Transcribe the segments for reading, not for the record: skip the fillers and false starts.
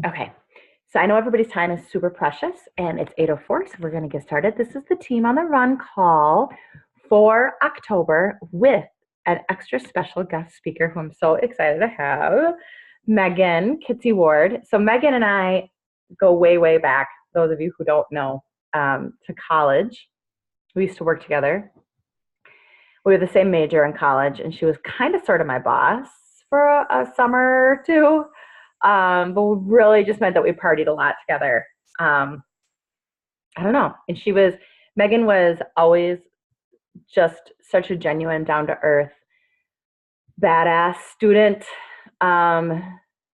Okay. So I know everybody's time is super precious and it's 8:04, so we're going to get started. This is the Team on the Run call for October with an extra special guest speaker who I'm so excited to have, Megan Kitze-Ward. So Megan and I go way, way back, those of you who don't know, to college. We used to work together. We were the same major in college, and she was kind of sort of my boss for a summer or two. But we really just meant that we partied a lot together. Um, I don't know. And Megan was always just such a genuine, down to earth, badass student.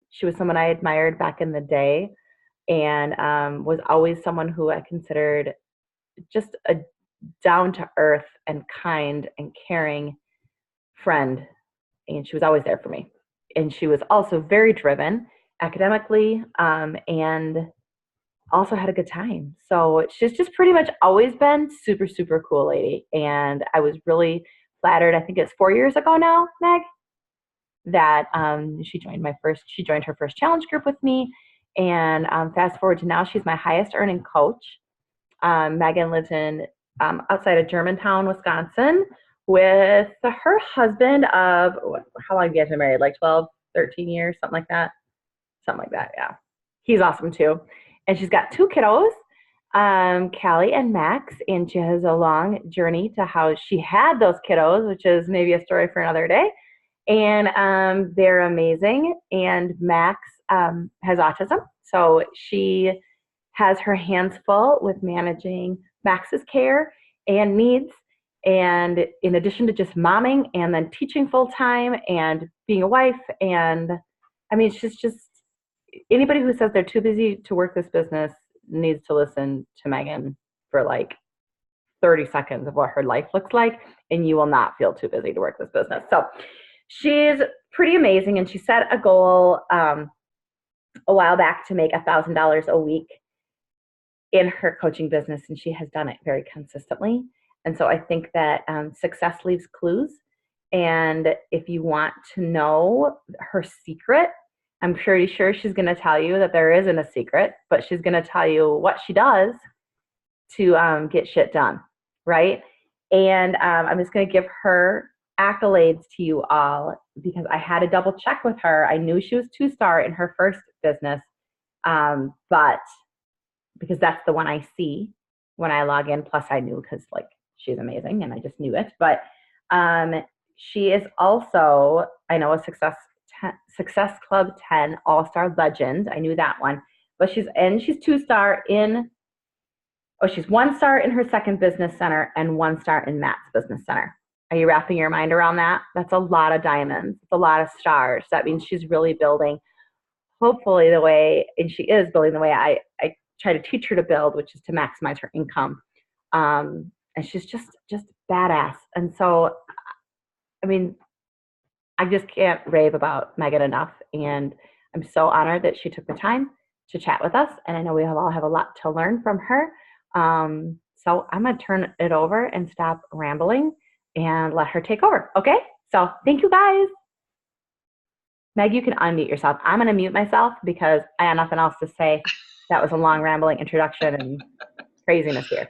She was someone I admired back in the day and was always someone who I considered just a down to earth and kind and caring friend. And she was always there for me. And she was also very driven academically, and also had a good time. So she's just pretty much always been super, super cool lady. And I was really flattered. I think it's 4 years ago now, Meg, that she joined her first challenge group with me. And fast forward to now, she's my highest earning coach. Megan lives in outside of Germantown, Wisconsin, with her husband of how long have you guys been married? Like 12, 13 years, something like that. Something like that, yeah. He's awesome too. And she's got two kiddos, Callie and Max, and she has a long journey to how she had those kiddos, which is maybe a story for another day. And they're amazing. And Max has autism, so she has her hands full with managing Max's care and needs. And in addition to just momming and then teaching full time and being a wife, and I mean, she's just anybody who says they're too busy to work this business needs to listen to Megan for like 30 seconds of what her life looks like, and you will not feel too busy to work this business. So she's pretty amazing, and she set a goal a while back to make $1,000 a week in her coaching business, and she has done it very consistently. And so I think that success leaves clues. And if you want to know her secret, I'm pretty sure she's going to tell you that there isn't a secret, but she's going to tell you what she does to get shit done, right? And I'm just going to give her accolades to you all because I had to double check with her. I knew she was 2-star in her first business, but because that's the one I see when I log in. Plus, I knew because like she's amazing, and I just knew it. But she is also, I know, a Success Club 10 All-Star Legend. I knew that one. But she's 2-star in, she's 1-star in her second business center and 1-star in Matt's business center. Are you wrapping your mind around that? That's a lot of diamonds. It's a lot of stars. That means she's really building, hopefully the way, and she is building the way I try to teach her to build, which is to maximize her income. And she's just badass. And so, I mean, I just can't rave about Megan enough. And I'm so honored that she took the time to chat with us. And I know we all have a lot to learn from her. So I'm going to turn it over and stop rambling and let her take over. Okay? So thank you guys. Meg, you can unmute yourself. I'm going to mute myself because I have nothing else to say. That was a long rambling introduction and craziness here.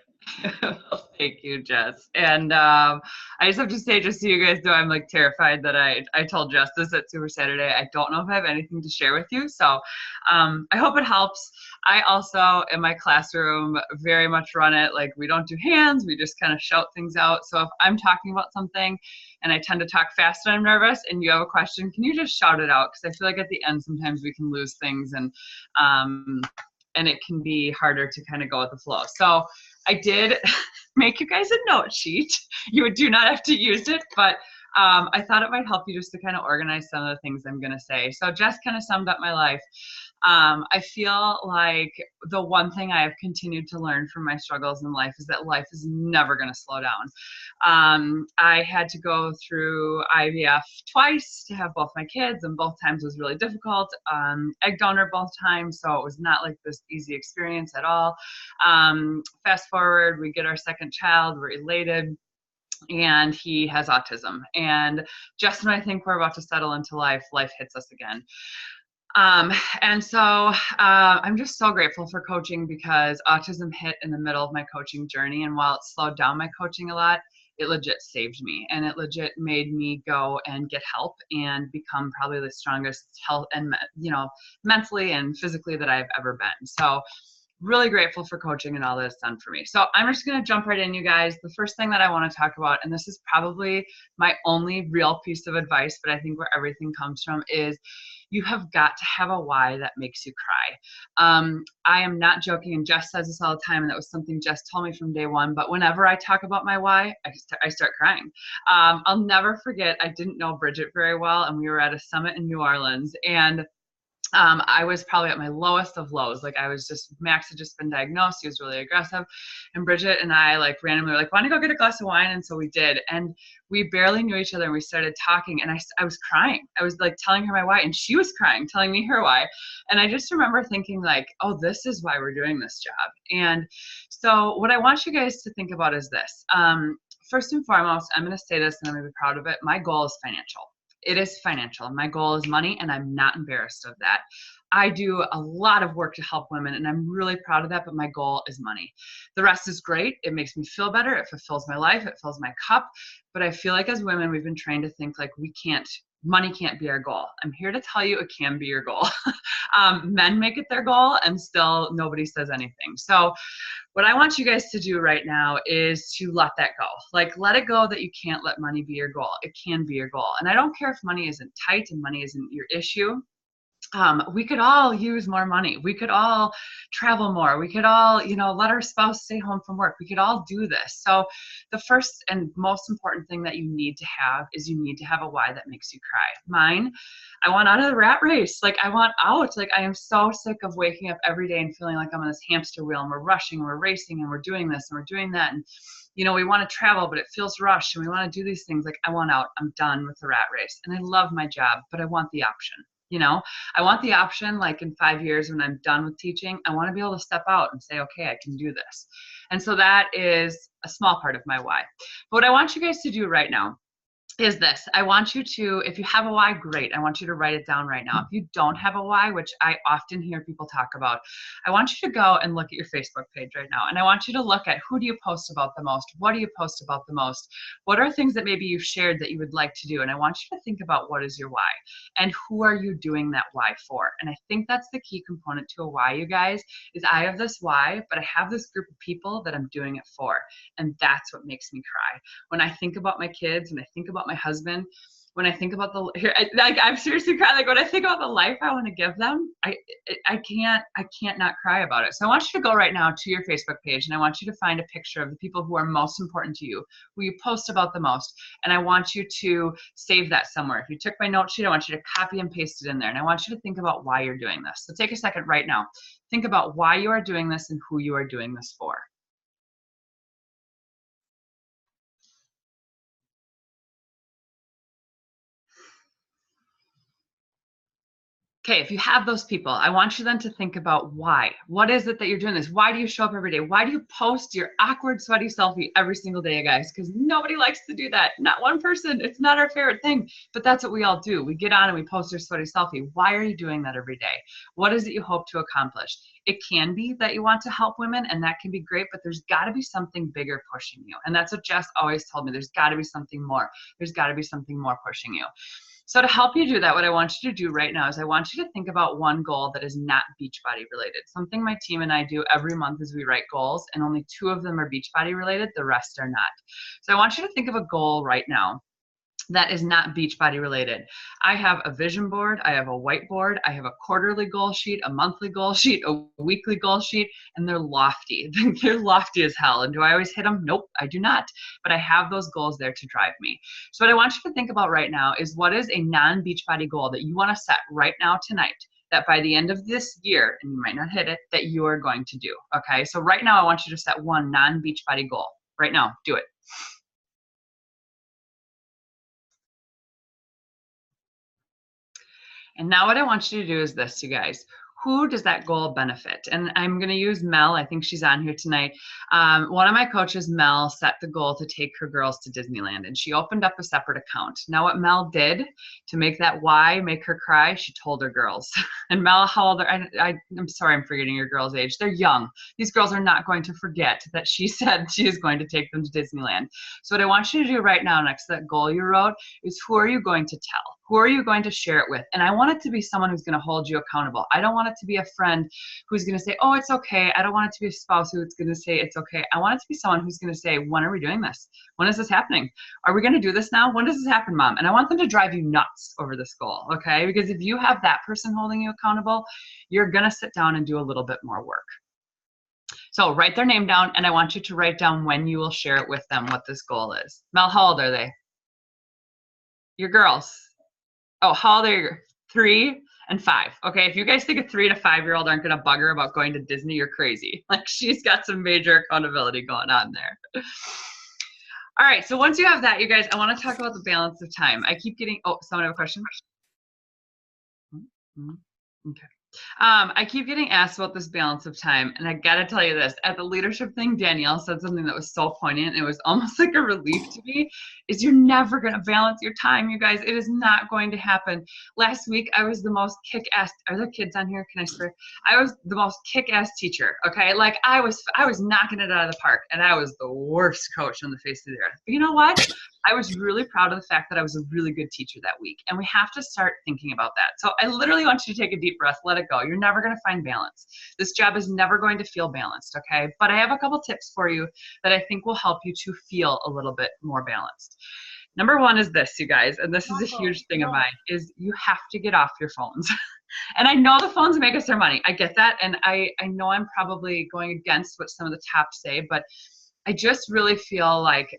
Well, thank you, Jess. And I just have to say, just so you guys know, I'm like terrified that I told Jess this at Super Saturday. I don't know if I have anything to share with you. So I hope it helps. I also, in my classroom, very much run it like we don't do hands. We just kind of shout things out. So if I'm talking about something and I tend to talk fast and I'm nervous and you have a question, can you just shout it out? Because I feel like at the end, sometimes we can lose things and it can be harder to kind of go with the flow. So I did make you guys a note sheet. You do not have to use it, but I thought it might help you just to kind of organize some of the things I'm going to say. So Jess kind of summed up my life. I feel like the one thing I have continued to learn from my struggles in life is that life is never going to slow down. I had to go through IVF twice to have both my kids, and both times was really difficult. Egg donor both times, so it was not like this easy experience at all. Fast forward, we get our second child, we're elated, and he has autism. And just when I think we're about to settle into life, life hits us again. Um, and so I'm just so grateful for coaching because autism hit in the middle of my coaching journey. And while it slowed down my coaching a lot, it legit saved me, and it legit made me go and get help and become probably the strongest health and, mentally and physically that I've ever been. So really grateful for coaching and all that it's done for me. So I'm just going to jump right in, you guys. The first thing that I want to talk about, and this is probably my only real piece of advice, but I think where everything comes from, is you have got to have a why that makes you cry. I am not joking, and Jess says this all the time, and that was something Jess told me from day one. But whenever I talk about my why, I start crying. I'll never forget, I didn't know Bridget very well, and we were at a summit in New Orleans, and I was probably at my lowest of lows. Like Max had just been diagnosed. He was really aggressive. And Bridget and I randomly were like, want to go get a glass of wine? And so we did. And we barely knew each other, and we started talking, and I was crying. I was telling her my why, and she was crying, telling me her why. And I just remember thinking oh, this is why we're doing this job. And so what I want you guys to think about is this. First and foremost, I'm going to say this, and I'm going to be proud of it. My goal is financial. It is financial. My goal is money, and I'm not embarrassed of that. I do a lot of work to help women, and I'm really proud of that, but my goal is money. The rest is great. It makes me feel better. It fulfills my life. It fills my cup. But I feel like as women, we've been trained to think money can't be our goal. I'm here to tell you it can be your goal. Men make it their goal, and still nobody says anything. So what I want you guys to do right now is to let that go. Let it go that you can't let money be your goal. It can be your goal. And I don't care if money isn't tight and money isn't your issue. We could all use more money. We could all travel more. We could all, let our spouse stay home from work. We could all do this. So the first and most important thing that you need to have is you need to have a why that makes you cry. Mine, I want out of the rat race. I want out. I am so sick of waking up every day and feeling like I'm on this hamster wheel, and we're rushing, and we're racing, and we're doing this, and we're doing that. And we want to travel, but it feels rushed, and we want to do these things. I want out. I'm done with the rat race. And I love my job, but I want the option. I want the option, in 5 years when I'm done with teaching, I want to be able to step out and say, okay, I can do this. And so that is a small part of my why. But what I want you guys to do right now is this. I want you to, if you have a why, great. I want you to write it down right now. If you don't have a why, which I often hear people talk about, I want you to go and look at your Facebook page right now. And I want you to look at, who do you post about the most? What do you post about the most? What are things that maybe you've shared that you would like to do? And I want you to think about, what is your why? And who are you doing that why for? And I think that's the key component to a why, you guys, is I have this why, but I have this group of people that I'm doing it for. And that's what makes me cry. When I think about my kids, when I think about my husband, when I think about I'm seriously crying. When I think about the life I want to give them, I can't not cry about it. So I want you to go right now to your Facebook page, and I want you to find a picture of the people who are most important to you, who you post about the most. And I want you to save that somewhere. If you took my note sheet, I want you to copy and paste it in there. And I want you to think about why you're doing this. So take a second right now. Think about why you are doing this and who you are doing this for. Okay, if you have those people, I want you then to think about why. What is it that you're doing this? Why do you show up every day? Why do you post your awkward, sweaty selfie every single day, guys? Because nobody likes to do that. Not one person. It's not our favorite thing, but that's what we all do. We get on and we post our sweaty selfie. Why are you doing that every day? What is it you hope to accomplish? It can be that you want to help women, and that can be great, but there's got to be something bigger pushing you. And that's what Jess always told me. There's got to be something more. There's got to be something more pushing you. So to help you do that, what I want you to do right now is I want you to think about one goal that is not Beachbody related. Something my team and I do every month is we write goals, and only 2 of them are Beachbody related. The rest are not. So I want you to think of a goal right now that is not Beachbody related. I have a vision board, I have a whiteboard, I have a quarterly goal sheet, a monthly goal sheet, a weekly goal sheet, and they're lofty. They're lofty as hell. And do I always hit them? Nope, I do not. But I have those goals there to drive me. So what I want you to think about right now is, what is a non-Beachbody goal that you want to set right now tonight, that by the end of this year, and you might not hit it, that you are going to do, okay? So right now I want you to set one non-Beachbody goal. Right now, do it. And now what I want you to do is this, you guys. who does that goal benefit? And I'm going to use Mel. I think she's on here tonight. One of my coaches, Mel, set the goal to take her girls to Disneyland, and she opened up a separate account. Now, what Mel did to make that why make her cry, she told her girls. And Mel, how old are, I'm sorry, I'm forgetting your girls' age. They're young. These girls are not going to forget that she said she is going to take them to Disneyland. So what I want you to do right now, next to that goal you wrote, is who are you going to tell? Who are you going to share it with? And I want it to be someone who's going to hold you accountable. I don't want it to be a friend who's going to say, oh, it's okay. I don't want it to be a spouse who's going to say it's okay. I want it to be someone who's going to say, when are we doing this? When is this happening? Are we going to do this now? When does this happen, Mom? And I want them to drive you nuts over this goal, okay? Because if you have that person holding you accountable, you're going to sit down and do a little bit more work. So write their name down, and I want you to write down when you will share it with them, what this goal is. Mel, how old are they? Your girls. Oh, how old are you? 3 and 5. Okay, if you guys think a 3 to 5-year-old aren't going to bug her about going to Disney, you're crazy. Like, she's got some major accountability going on there. All right, so once you have that, you guys, I want to talk about the balance of time. I keep getting, oh, someone have a question? Okay. I keep getting asked about this balance of time, and I gotta tell you this, at the leadership thing, Danielle said something that was so poignant. It was almost like a relief to me, is you're never gonna balance your time, you guys. It is not going to happen. Last week, I was the most kick-ass, are there kids on here? Can I swear? I was the most kick-ass teacher, okay? Like, I was knocking it out of the park, and I was the worst coach on the face of the earth. But you know what? I was really proud of the fact that I was a really good teacher that week. And we have to start thinking about that. So I literally want you to take a deep breath, let it go. You're never going to find balance. This job is never going to feel balanced, okay? But I have a couple tips for you that I think will help you to feel a little bit more balanced. Number one is this, you guys, and this is a huge thing of mine, is you have to get off your phones. And I know the phones make us our money. I get that. And I know I'm probably going against what some of the tops say, but I just really feel like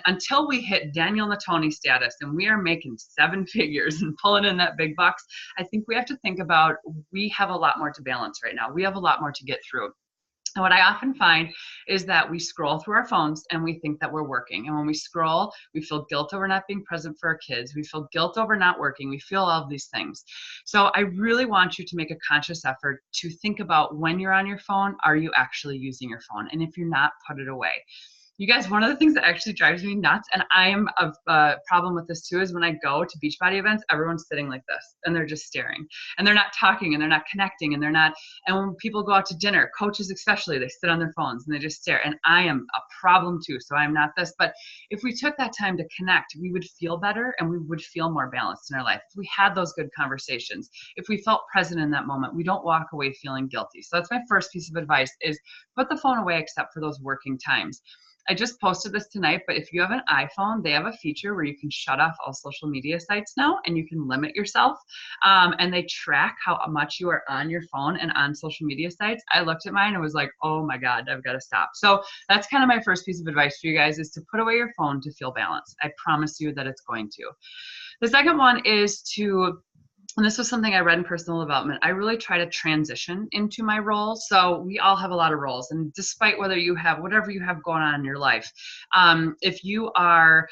until we hit Daniel Natoni status and we are making 7 figures and pulling in that big bucks, I think we have to think about, we have a lot more to balance right now. We have a lot more to get through. And what I often find is that we scroll through our phones and we think that we're working. And when we scroll, we feel guilt over not being present for our kids. We feel guilt over not working. We feel all of these things. So I really want you to make a conscious effort to think about, when you're on your phone, are you actually using your phone? And if you're not, put it away. You guys, one of the things that actually drives me nuts, and I am a problem with this too, is when I go to Beachbody events, everyone's sitting like this and they're just staring and they're not talking and they're not connecting and and when people go out to dinner, coaches especially, they sit on their phones and they just stare. And I am a problem too, so I'm not this. But if we took that time to connect, we would feel better and we would feel more balanced in our life. If we had those good conversations, if we felt present in that moment, we don't walk away feeling guilty. So that's my first piece of advice, is put the phone away except for those working times. I just posted this tonight, but if you have an iPhone, they have a feature where you can shut off all social media sites now, and you can limit yourself. And they track how much you are on your phone and on social media sites. I looked at mine and was like, oh my God, I've got to stop. So that's kind of my first piece of advice for you guys, is to put away your phone to feel balanced. I promise you that it's going to. The second one is and this was something I read in personal development, I really try to transition into my role. So we all have a lot of roles. And despite whether you have whatever you have going on in your life, if you are,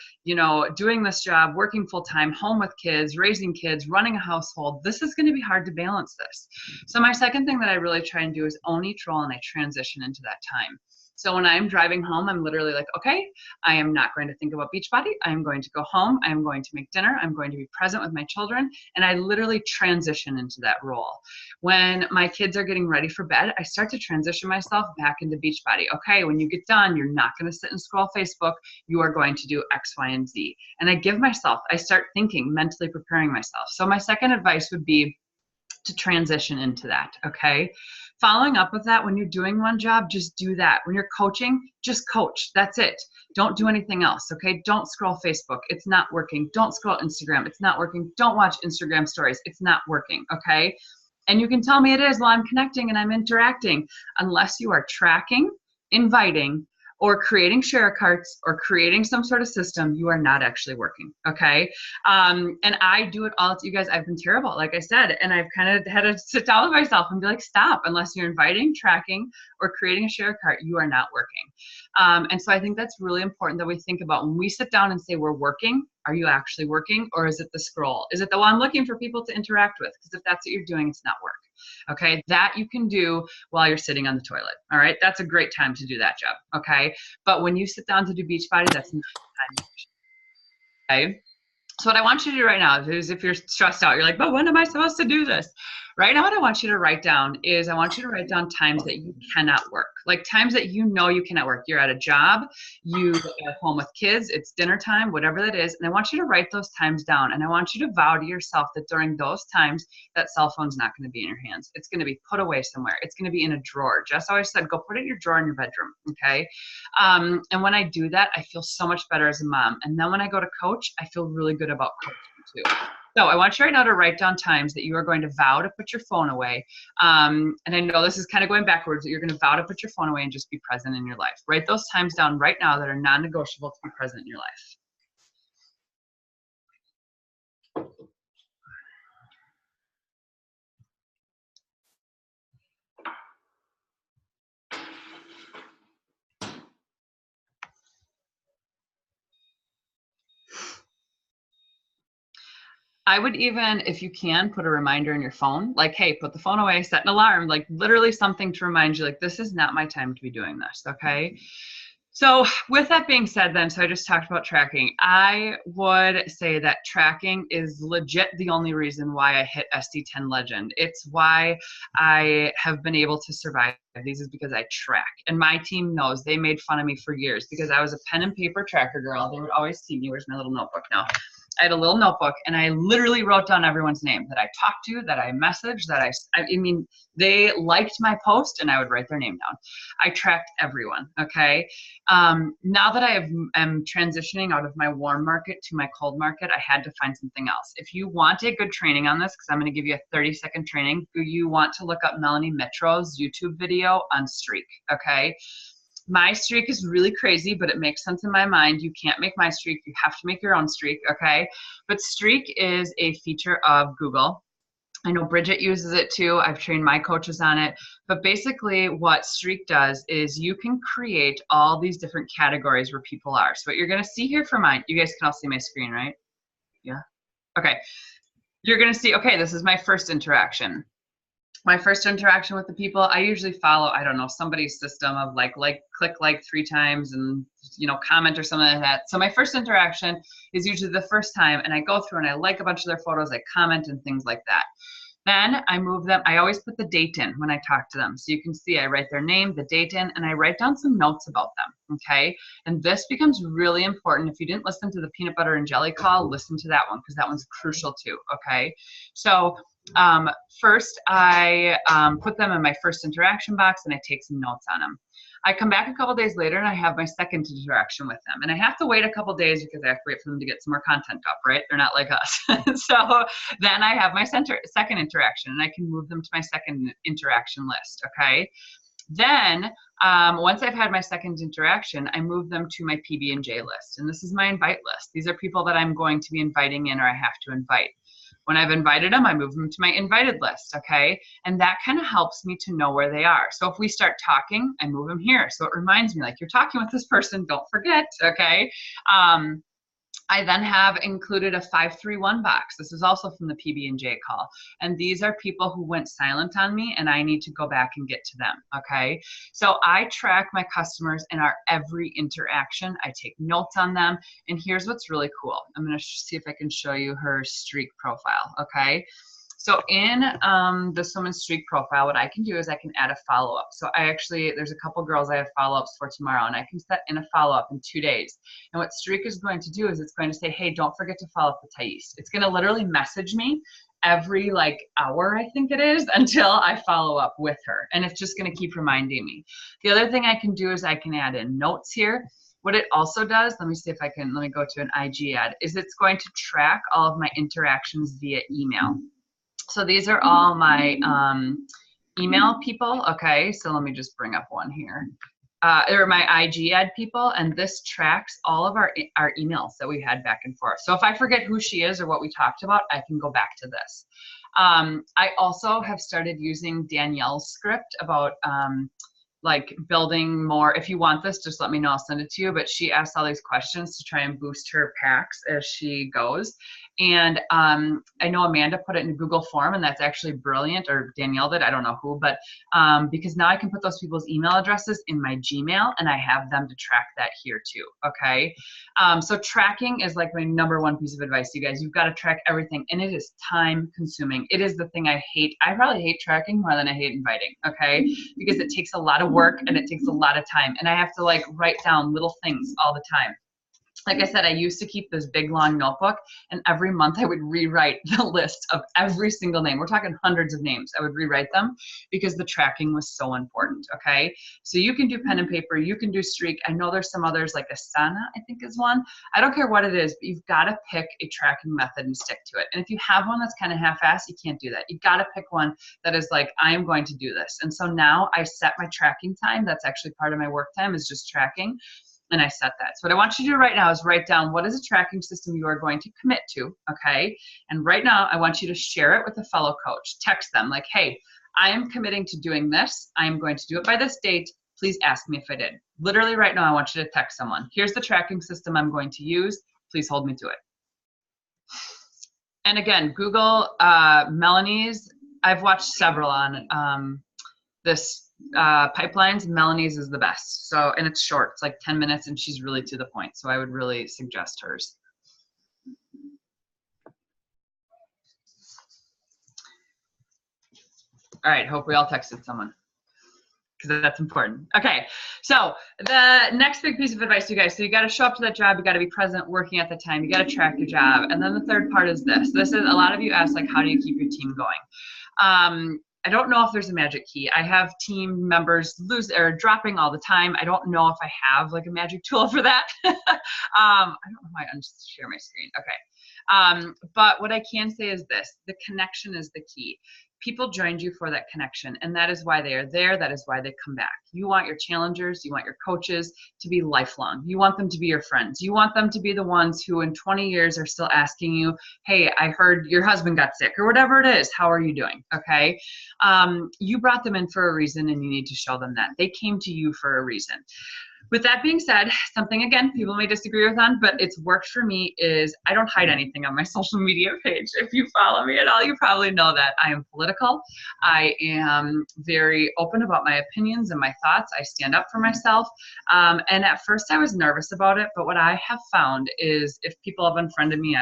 doing this job, working full time, home with kids, raising kids, running a household, this is going to be hard to balance this. So my second thing that I really try and do is own each role, and I transition into that time. So when I'm driving home, I'm literally like, okay, I am not going to think about Beachbody. I'm going to go home. I'm going to make dinner. I'm going to be present with my children. And I literally transition into that role. When my kids are getting ready for bed, I start to transition myself back into Beachbody. Okay, when you get done, you're not going to sit and scroll Facebook. You are going to do X, Y, and Z. And I start thinking, mentally preparing myself. So my second advice would be to transition into that, okay? Following up with that, when you're doing one job, just do that. When you're coaching, just coach. That's it. Don't do anything else, okay? Don't scroll Facebook. It's not working. Don't scroll Instagram. It's not working. Don't watch Instagram stories. It's not working, okay? And you can tell me it is while I'm connecting and I'm interacting. Unless you are tracking, inviting, or creating share carts or creating some sort of system, you are not actually working, okay? And I do it all, you guys, I've been terrible, like I said, and I've kind of had to sit down with myself and be like, stop, unless you're inviting, tracking, or creating a share cart, you are not working. And so I think that's really important that we think about when we sit down and say we're working, are you actually working, or is it the scroll? Is it the one I'm looking for people to interact with? Because if that's what you're doing, it's not work. Okay, that you can do while you're sitting on the toilet. All right, that's a great time to do that job. Okay, but when you sit down to do Beachbody, that's not the time. Okay. So what I want you to do right now is, if you're stressed out, you're like, but when am I supposed to do this? Right now, what I want you to write down is, I want you to write down times that you cannot work, like times that you know you cannot work. You're at a job, you are home with kids, it's dinner time, whatever that is. And I want you to write those times down. And I want you to vow to yourself that during those times, that cell phone's not going to be in your hands. It's going to be put away somewhere. It's going to be in a drawer. Jess always said, go put it in your drawer in your bedroom. Okay. And when I do that, I feel so much better as a mom. And then when I go to coach, I feel really good about coaching too. So I want you right now to write down times that you are going to vow to put your phone away. And I know this is kind of going backwards, that you're going to vow to put your phone away and just be present in your life. Write those times down right now that are non-negotiable to be present in your life. I would even, if you can, put a reminder in your phone, like, hey, put the phone away, set an alarm, like literally something to remind you, like, this is not my time to be doing this, okay? So with that being said then, so I just talked about tracking. I would say that tracking is legit the only reason why I hit SD10 Legend. It's why I have been able to survive these, is because I track. And my team knows, they made fun of me for years because I was a pen and paper tracker girl. They would always see me, where's my little notebook now? I had a little notebook and I literally wrote down everyone's name that I talked to, that I messaged, that I mean, they liked my post and I would write their name down. I tracked everyone, okay? Now that I am transitioning out of my warm market to my cold market, I had to find something else. If you want a good training on this, because I'm going to give you a 30-second training, you want to look up Melanie Mitro's YouTube video on Streak, okay? My streak is really crazy, but it makes sense in my mind. You can't make my streak. You have to make your own streak, okay? But Streak is a feature of Google. I know Bridget uses it too. I've trained my coaches on it. But basically what Streak does is you can create all these different categories where people are. So what you're going to see here for mine, you guys can all see my screen, right? Yeah? Okay. You're going to see, okay, this is my first interaction. My first interaction with the people, I usually follow, I don't know, somebody's system of click like 3 times and, you know, comment or something like that. So my first interaction is usually the first time, and I go through and I like a bunch of their photos, I comment and things like that. Then I move them, I always put the date in when I talk to them. So you can see I write their name, the date in, and I write down some notes about them, okay? And this becomes really important. If you didn't listen to the peanut butter and jelly call, listen to that one, because that one's crucial too, okay? So first I put them in my first interaction box and I take some notes on them. I come back a couple days later and I have my second interaction with them. And I have to wait a couple days because I have to wait for them to get some more content up, right? They're not like us. So then I have my second interaction and I can move them to my second interaction list, okay? Then once I've had my second interaction, I move them to my PB&J list. And this is my invite list. These are people that I'm going to be inviting in or I have to invite. When I've invited them, I move them to my invited list, okay? And that kind of helps me to know where they are. So if we start talking, I move them here. So it reminds me, like, you're talking with this person, don't forget, okay? I then have included a 531 box. This is also from the PB&J call. And these are people who went silent on me and I need to go back and get to them, okay? So I track my customers in our every interaction. I take notes on them. And here's what's really cool. I'm gonna see if I can show you her Streak profile, okay? So in this woman's Streak profile, what I can do is I can add a follow-up. So there's a couple girls I have follow-ups for tomorrow, and I can set in a follow-up in 2 days. And what Streak is going to do is it's going to say, hey, don't forget to follow up with Thais. It's going to literally message me every hour, I think it is, until I follow up with her. And it's just going to keep reminding me. The other thing I can do is I can add in notes here. What it also does, let me go to an IG ad, is it's going to track all of my interactions via email. So these are all my email people, okay? So let me just bring up one here. They're my IG ad people, and this tracks all of our emails that we had back and forth. So if I forget who she is or what we talked about, I can go back to this. I also have started using Danielle's script about building more. If you want this, just let me know, I'll send it to you. But she asks all these questions to try and boost her packs as she goes. And I know Amanda put it in a Google form, and that's actually brilliant, or Danielle did, I don't know who, but because now I can put those people's email addresses in my Gmail, and I have them to track that here too, okay? So tracking is like my number one piece of advice, you guys. You've got to track everything, and it is time consuming. It is the thing I hate. I probably hate tracking more than I hate inviting, okay? Because it takes a lot of work and it takes a lot of time, and I have to like write down little things all the time. Like I said, I used to keep this big long notebook, and every month I would rewrite the list of every single name. We're talking hundreds of names. I would rewrite them because the tracking was so important, okay? So you can do pen and paper, you can do Streak. I know there's some others, like Asana, I think is one. I don't care what it is, but you've got to pick a tracking method and stick to it. And if you have one that's kind of half-assed, you can't do that. You've got to pick one that is like, I am going to do this. And so now I set my tracking time. That's actually part of my work time, is just tracking. And I set that. So what I want you to do right now is write down what is a tracking system you are going to commit to, okay? And right now, I want you to share it with a fellow coach. Text them like, hey, I am committing to doing this. I am going to do it by this date. Please ask me if I did. Literally right now, I want you to text someone. Here's the tracking system I'm going to use. Please hold me to it. And again, Google Melanie's. I've watched several on this pipelines. Melanie's is the best. So, and it's short, it's like 10 minutes, and she's really to the point. So I would really suggest hers. All right, hope we all texted someone, because that's important. Okay, so the next big piece of advice, you guys, so you got to show up to that job, you got to be present, working at the time, you got to track your job. And then the third part is this. This is, a lot of you ask, like, how do you keep your team going? I don't know if there's a magic key. I have team members dropping all the time. I don't know if I have like a magic tool for that. I don't know why I'm just share my screen. Okay. But what I can say is this: the connection is the key. People joined you for that connection, and that is why they are there. That is why they come back. You want your challengers, you want your coaches to be lifelong. You want them to be your friends. You want them to be the ones who in 20 years are still asking you, hey, I heard your husband got sick, or whatever it is. How are you doing? Okay. You brought them in for a reason, and you need to show them that. They came to you for a reason. With that being said, something, again, people may disagree with on, but it's worked for me, is I don't hide anything on my social media page. If you follow me at all, you probably know that I am political. I am very open about my opinions and my thoughts. I stand up for myself. And at first I was nervous about it, but what I have found is, if people have unfriended me,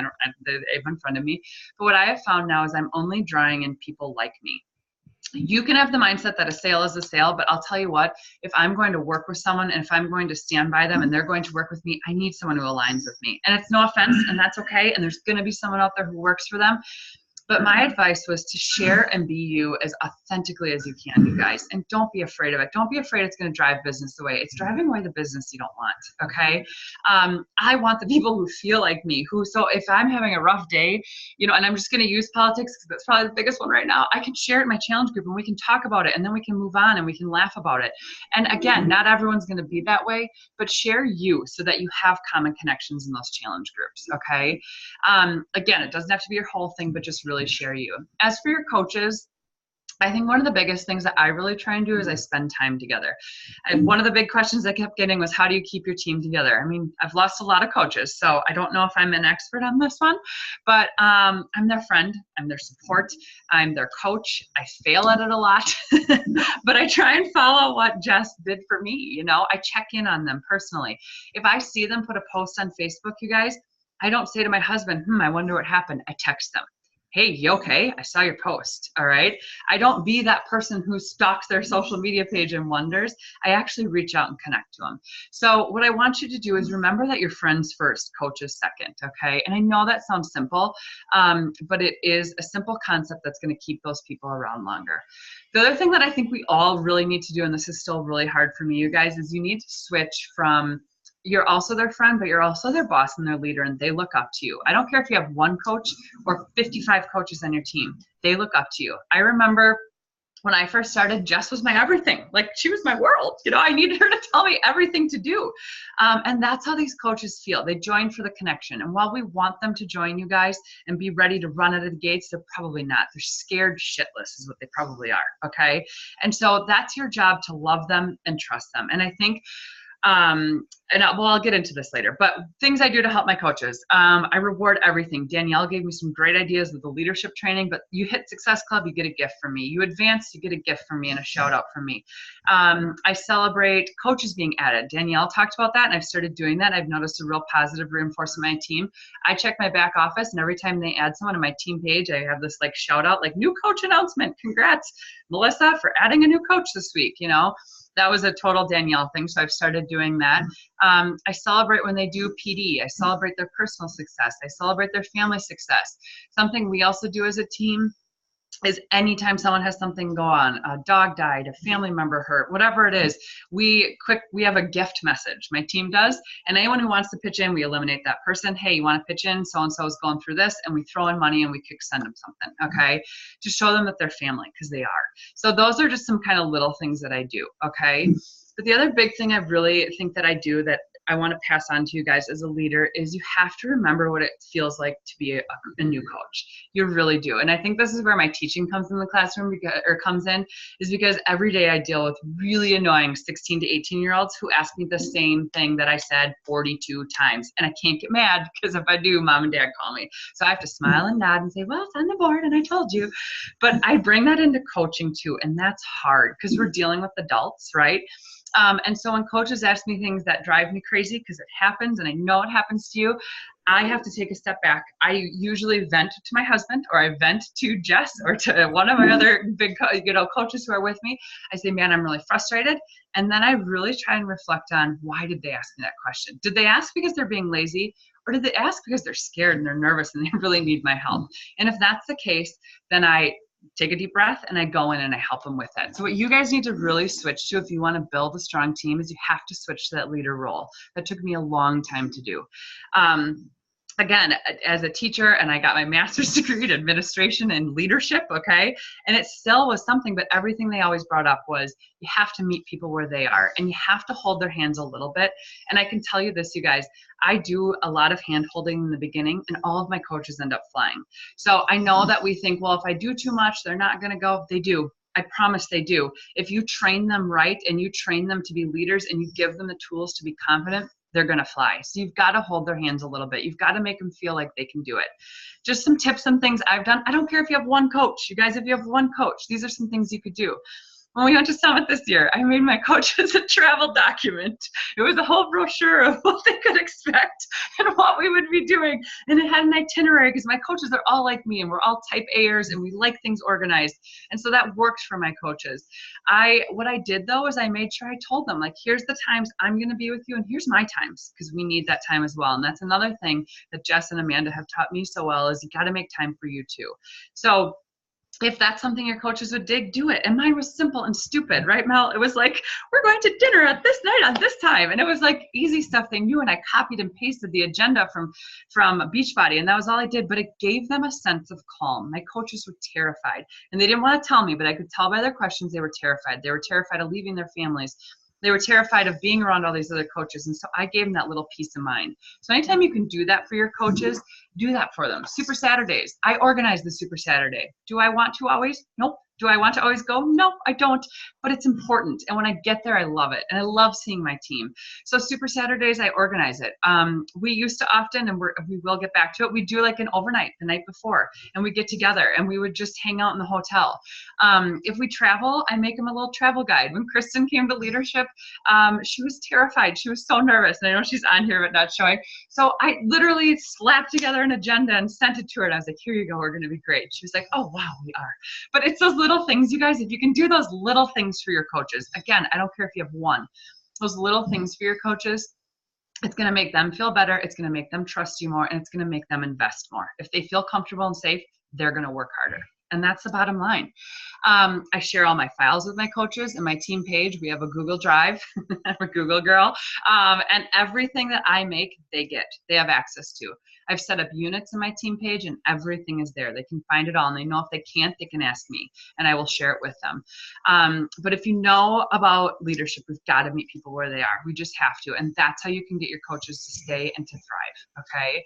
they've unfriended me, but what I have found now is I'm only drawing in people like me. You can have the mindset that a sale is a sale, but I'll tell you what, if I'm going to work with someone and if I'm going to stand by them and they're going to work with me, I need someone who aligns with me. And it's no offense, and that's okay. And there's going to be someone out there who works for them. But my advice was to share and be you as authentically as you can, you guys. And don't be afraid of it. Don't be afraid it's going to drive business away. It's driving away the business you don't want, okay? I want the people who feel like me, so if I'm having a rough day, and I'm just going to use politics because that's probably the biggest one right now, I can share it in my challenge group and we can talk about it, and then we can move on and we can laugh about it. And again, not everyone's going to be that way, but share you so that you have common connections in those challenge groups, okay? Again, it doesn't have to be your whole thing, but just really share you. As for your coaches, I think one of the biggest things that I really try and do is I spend time together. And one of the big questions I kept getting was, how do you keep your team together? I mean, I've lost a lot of coaches, so I don't know if I'm an expert on this one, but I'm their friend, I'm their support, I'm their coach. I fail at it a lot, but I try and follow what Jess did for me. I check in on them personally. If I see them put a post on Facebook, you guys, I don't say to my husband, I wonder what happened. I text them. Hey, you okay? I saw your post, all right? I don't be that person who stalks their social media page and wonders. I actually reach out and connect to them. So what I want you to do is remember that your friends first, coaches second, okay? And I know that sounds simple, but it is a simple concept that's going to keep those people around longer. The other thing that I think we all really need to do, and this is still really hard for me, you guys, is you need to switch from you're also their friend, but you're also their boss and their leader, and they look up to you. I don't care if you have one coach or 55 coaches on your team. They look up to you. I remember when I first started, Jess was my everything. Like, she was my world. I needed her to tell me everything to do. And that's how these coaches feel. They join for the connection. And while we want them to join you guys and be ready to run out of the gates, they're probably not. They're scared shitless is what they probably are, okay? And so that's your job, to love them and trust them. And I think I'll get into this later, but things I do to help my coaches. I reward everything. Danielle gave me some great ideas with the leadership training, but you hit Success Club, you get a gift from me. You advance, you get a gift from me and a shout out from me. I celebrate coaches being added. Danielle talked about that, and I've started doing that. I've noticed a real positive reinforcement in my team. I check my back office, and every time they add someone on my team page, I have this like shout out, like new coach announcement. Congrats, Melissa, for adding a new coach this week. You know, that was a total Danielle thing. So I've started doing that. I celebrate when they do PD. I celebrate their personal success. I celebrate their family success. Something we also do as a team is anytime someone has something go on, a dog died, a family member hurt, whatever it is, we have a gift message. My team does, and anyone who wants to pitch in, we eliminate that person. Hey, you want to pitch in? So-and-so is going through this, and we throw in money and we send them something, okay? To show them that they're family, because they are. So those are just some kind of little things that I do, okay? But the other big thing I really think that I do that I want to pass on to you guys as a leader is you have to remember what it feels like to be a new coach. You really do. And I think this is where my teaching comes in the classroom because every day I deal with really annoying 16 to 18-year-olds who ask me the same thing that I said 42 times. And I can't get mad because if I do, mom and dad call me. So I have to smile and nod and say, well, it's on the board and I told you. But I bring that into coaching too. And that's hard because we're dealing with adults, right? And so when coaches ask me things that drive me crazy, because it happens and I know it happens to you, I have to take a step back. I usually vent to my husband, or I vent to Jess, or to one of my other big coaches who are with me. I say, man, I'm really frustrated. And then I really try and reflect on, why did they ask me that question? Did they ask because they're being lazy? Or did they ask because they're scared and they're nervous and they really need my help? And if that's the case, then I take a deep breath and I go in and I help them with it. So what you guys need to really switch to if you want to build a strong team is you have to switch to that leader role. That took me a long time to do. Again, as a teacher, and I got my master's degree in administration and leadership, okay? And it still was something, but everything they always brought up was you have to meet people where they are and you have to hold their hands a little bit. And I can tell you this, you guys, I do a lot of hand holding in the beginning and all of my coaches end up flying. So I know that we think, well, if I do too much, they're not going to go. They do. I promise they do. If you train them right and you train them to be leaders and you give them the tools to be confident, they're going to fly. So you've got to hold their hands a little bit. You've got to make them feel like they can do it. Just some tips and things I've done. I don't care if you have one coach. You guys, if you have one coach, these are some things you could do. When we went to Summit this year, I made my coaches a travel document. It was a whole brochure of what they could expect and what we would be doing. And it had an itinerary because my coaches are all like me and we're all type A'ers and we like things organized. And so that worked for my coaches. What I did though is I made sure I told them, like, here's the times I'm going to be with you and here's my times, because we need that time as well. And that's another thing that Jess and Amanda have taught me so well, is you got to make time for you too. So if that's something your coaches would dig, do it. And mine was simple and stupid, right, Mel? It was like, we're going to dinner at this night on this time. And it was like easy stuff they knew. And I copied and pasted the agenda from Beachbody. And that was all I did. But it gave them a sense of calm. My coaches were terrified. And they didn't want to tell me, but I could tell by their questions they were terrified. They were terrified of leaving their families. They were terrified of being around all these other coaches. And so I gave them that little peace of mind. So anytime you can do that for your coaches, do that for them. Super Saturdays. I organize the Super Saturday. Do I want to always? Nope. Do I want to always go? No, I don't, but it's important. And when I get there, I love it. And I love seeing my team. So Super Saturdays, I organize it. We used to often, and we will get back to it, we do like an overnight the night before, and we get together and we would just hang out in the hotel. If we travel, I make them a little travel guide. When Kristen came to leadership, she was terrified. She was so nervous. And I know she's on here, but not showing. So I literally slapped together an agenda and sent it to her. And I was like, here you go. We're going to be great. She was like, oh, wow, we are. But it's those little things, you guys, if you can do those little things for your coaches, again, I don't care if you have one, those little things for your coaches, it's going to make them feel better. It's going to make them trust you more, and it's going to make them invest more. If they feel comfortable and safe, they're going to work harder. And that's the bottom line. I share all my files with my coaches and my team page. We have a Google Drive. I'm a Google girl. And everything that I make, they have access to. I've set up units in my team page and everything is there. They can find it all, and they know if they can't, they can ask me and I will share it with them. But if you know about leadership, we've got to meet people where they are. We just have to. And that's how you can get your coaches to stay and to thrive. Okay.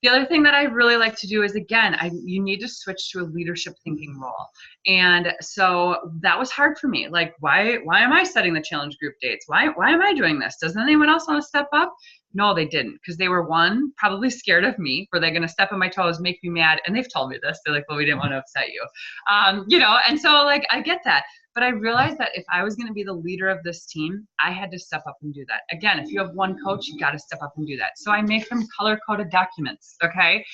The other thing that I really like to do is, again, you need to switch to a leadership thinking role. And so that was hard for me. Like, why am I setting the challenge group dates? Why am I doing this? Doesn't anyone else want to step up? No, they didn't, because they were, one, probably scared of me. Were they going to step on my toes, make me mad? And they've told me this. They're like, well, we didn't want to upset you. And so like, I get that. But I realized that if I was going to be the leader of this team, I had to step up and do that. Again, if you have one coach, you got to step up and do that. So I make them color-coded documents, okay?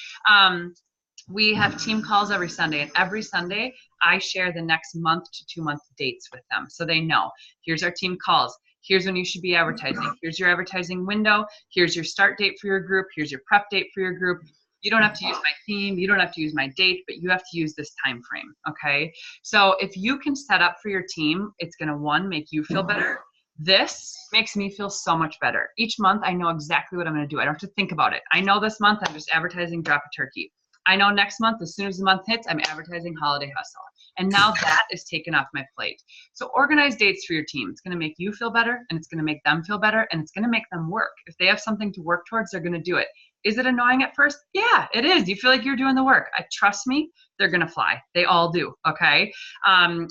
We have team calls every Sunday, and every Sunday I share the next month to 2 month dates with them. So they know, here's our team calls. Here's when you should be advertising. Here's your advertising window. Here's your start date for your group. Here's your prep date for your group. You don't have to use my theme. You don't have to use my date, but you have to use this time frame, okay? So if you can set up for your team, it's going to, one, make you feel better. This makes me feel so much better. Each month, I know exactly what I'm going to do. I don't have to think about it. I know this month, I'm just advertising drop a turkey. I know next month, as soon as the month hits, I'm advertising holiday hustle. And now that is taken off my plate. So organize dates for your team. It's going to make you feel better, and it's going to make them feel better, and it's going to make them work. If they have something to work towards, they're going to do it. Is it annoying at first? Yeah, it is. You feel like you're doing the work. Trust me, they're going to fly. They all do, okay?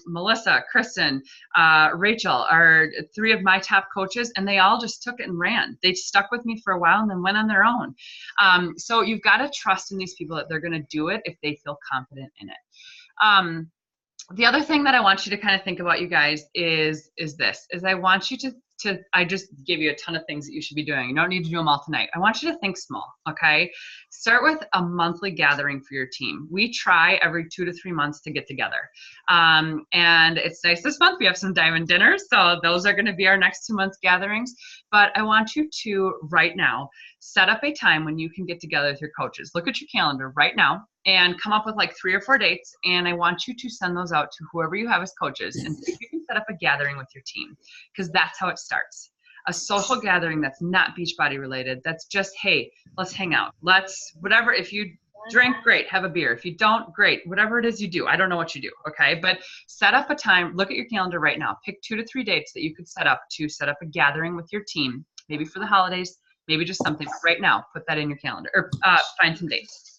Melissa, Kristen, Rachel are 3 of my top coaches, and they all just took it and ran. They stuck with me for a while and then went on their own. So you've got to trust in these people that they're going to do it if they feel confident in it. The other thing that I want you to kind of think about, you guys, is I want you to I just gave you a ton of things that you should be doing. You don't need to do them all tonight. I want you to think small, okay? Start with a monthly gathering for your team. We try every 2 to 3 months to get together. And it's nice this month. We have some diamond dinners, so those are going to be our next 2 months gatherings. But I want you to, right now, set up a time when you can get together with your coaches. Look at your calendar right now and come up with like 3 or 4 dates. And I want you to send those out to whoever you have as coaches and see if you can set up a gathering with your team, because that's how it starts. A social gathering that's not Beachbody related. That's just, hey, let's hang out. Let's, whatever, if you drink, great, have a beer. If you don't, great, whatever it is you do. I don't know what you do, okay? But set up a time, look at your calendar right now. Pick 2 to 3 dates that you could set up to set up a gathering with your team, maybe for the holidays, maybe just something. But right now, put that in your calendar, or find some dates.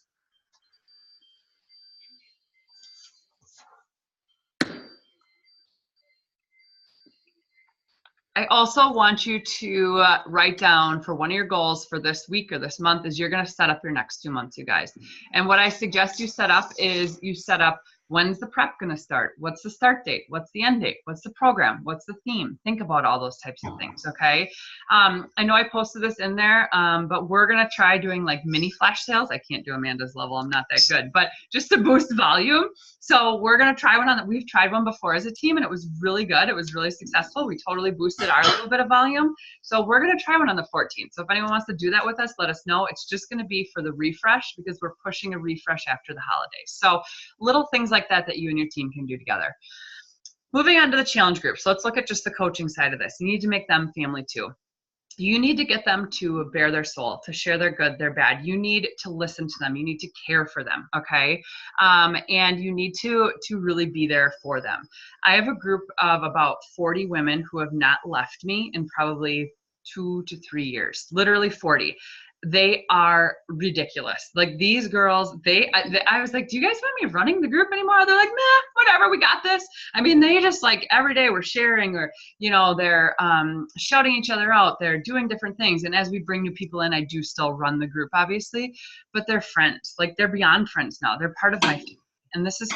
I also want you to write down for one of your goals for this week or this month is you're going to set up your next 2 months, you guys. And what I suggest you set up is you set up, when's the prep going to start? What's the start date? What's the end date? What's the program? What's the theme? Think about all those types of things, okay? I know I posted this in there, but we're going to try doing like mini flash sales. I can't do Amanda's level. I'm not that good, but just to boost volume. So we're going to try one on that. We've tried one before as a team, and it was really good. It was really successful. We totally boosted our little bit of volume. So we're going to try one on the 14th. So if anyone wants to do that with us, let us know. It's just going to be for the refresh because we're pushing a refresh after the holidays. So little things like that you and your team can do together. Moving on to the challenge group. So let's look at just the coaching side of this. You need to make them family too. You need to get them to bare their soul, to share their good, their bad. You need to listen to them. You need to care for them, okay? And you need to really be there for them. I have a group of about 40 women who have not left me in probably 2 to 3 years, literally 40. They are ridiculous. Like these girls, I was like, do you guys want me running the group anymore? They're like, nah, whatever, we got this. I mean, they just like every day we're sharing, or, you know, they're shouting each other out. They're doing different things. And as we bring new people in, I do still run the group, obviously, but they're friends. Like they're beyond friends now. They're part of my family. And this is,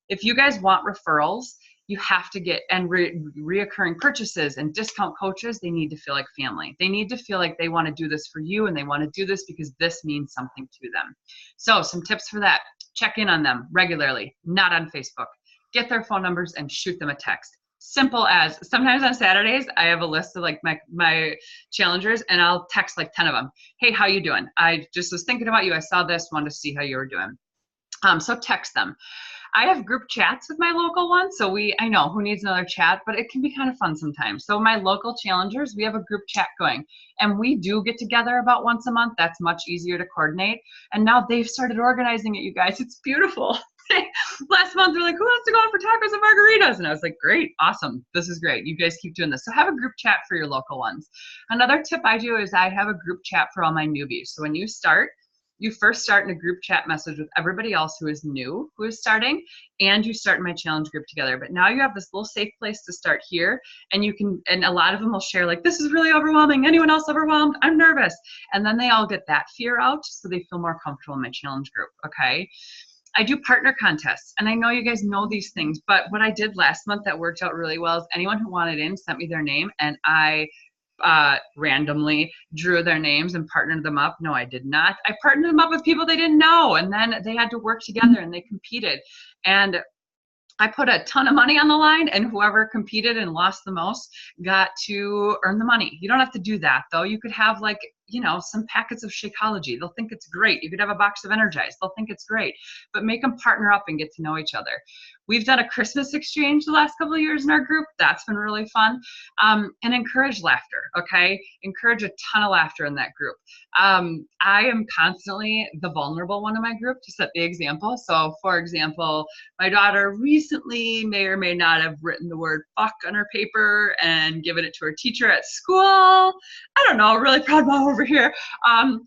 if you guys want referrals, you have to get, and reoccurring purchases and discount coaches, they need to feel like family. They need to feel like they want to do this for you, and they want to do this because this means something to them. So some tips for that: check in on them regularly, not on Facebook. Get their phone numbers and shoot them a text. Simple as, sometimes on Saturdays, I have a list of like my challengers, and I'll text like 10 of them. Hey, how you doing? I just was thinking about you. I saw this, wanted to see how you were doing. So text them. I have group chats with my local ones. So I know who needs another chat, but it can be kind of fun sometimes. So my local challengers, we have a group chat going, and we do get together about once a month. That's much easier to coordinate. And now they've started organizing it, you guys. It's beautiful. Last month, they're like, who wants to go out for tacos and margaritas? And I was like, great, awesome. This is great. You guys keep doing this. So have a group chat for your local ones. Another tip I do is I have a group chat for all my newbies. So when you start, You first start in a group chat message with everybody else who is new, who is starting, and you start in my challenge group together. But now you have this little safe place to start here, and you can, and a lot of them will share like, this is really overwhelming. Anyone else overwhelmed? I'm nervous. And then they all get that fear out so they feel more comfortable in my challenge group, okay? I do partner contests, and I know you guys know these things, but what I did last month that worked out really well is anyone who wanted in sent me their name, and I randomly drew their names and partnered them up. No, I did not. I partnered them up with people they didn't know, and then they had to work together and they competed. And I put a ton of money on the line, and whoever competed and lost the most got to earn the money. You don't have to do that, though. You could have, like, you know, some packets of Shakeology. They'll think it's great. You could have a box of Energize. They'll think it's great. But make them partner up and get to know each other. We've done a Christmas exchange the last couple of years in our group. That's been really fun. And encourage laughter, okay? Encourage a ton of laughter in that group. I am constantly the vulnerable one in my group to set the example. So, for example, my daughter recently may or may not have written the word fuck on her paper and given it to her teacher at school. I don't know, really proud mom over here.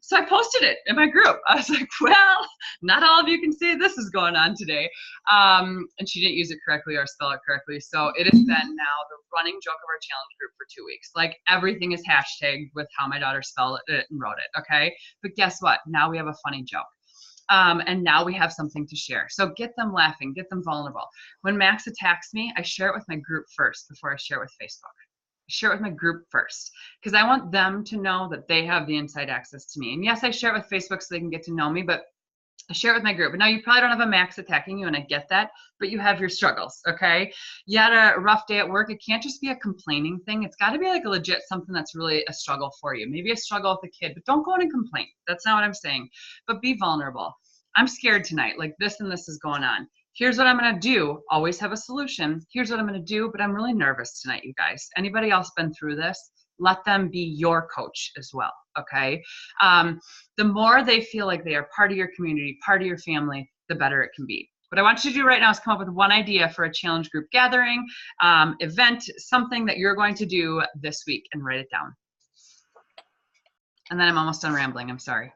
So I posted it in my group. I was like, well, not all of you can say this is going on today. And she didn't use it correctly or spell it correctly. So it has been now the running joke of our challenge group for 2 weeks. Like, everything is hashtagged with how my daughter spelled it and wrote it, okay? But guess what? Now we have a funny joke. And now we have something to share. So get them laughing, get them vulnerable. When Max attacks me, I share it with my group first before I share it with Facebook. I share it with my group first, because I want them to know that they have the inside access to me. And yes, I share it with Facebook so they can get to know me, but I share it with my group. And now you probably don't have a Max attacking you, and I get that, but you have your struggles, okay? You had a rough day at work. It can't just be a complaining thing. It's got to be like a legit something that's really a struggle for you. Maybe a struggle with a kid, but don't go in and complain. That's not what I'm saying. But be vulnerable. I'm scared tonight. Like, this and this is going on. Here's what I'm going to do. Always have a solution. Here's what I'm going to do, but I'm really nervous tonight, you guys. Anybody else been through this? Let them be your coach as well, okay? The more they feel like they are part of your community, part of your family, the better it can be. What I want you to do right now is come up with one idea for a challenge group gathering, event, something that you're going to do this week, and write it down. And then I'm almost done rambling. I'm sorry.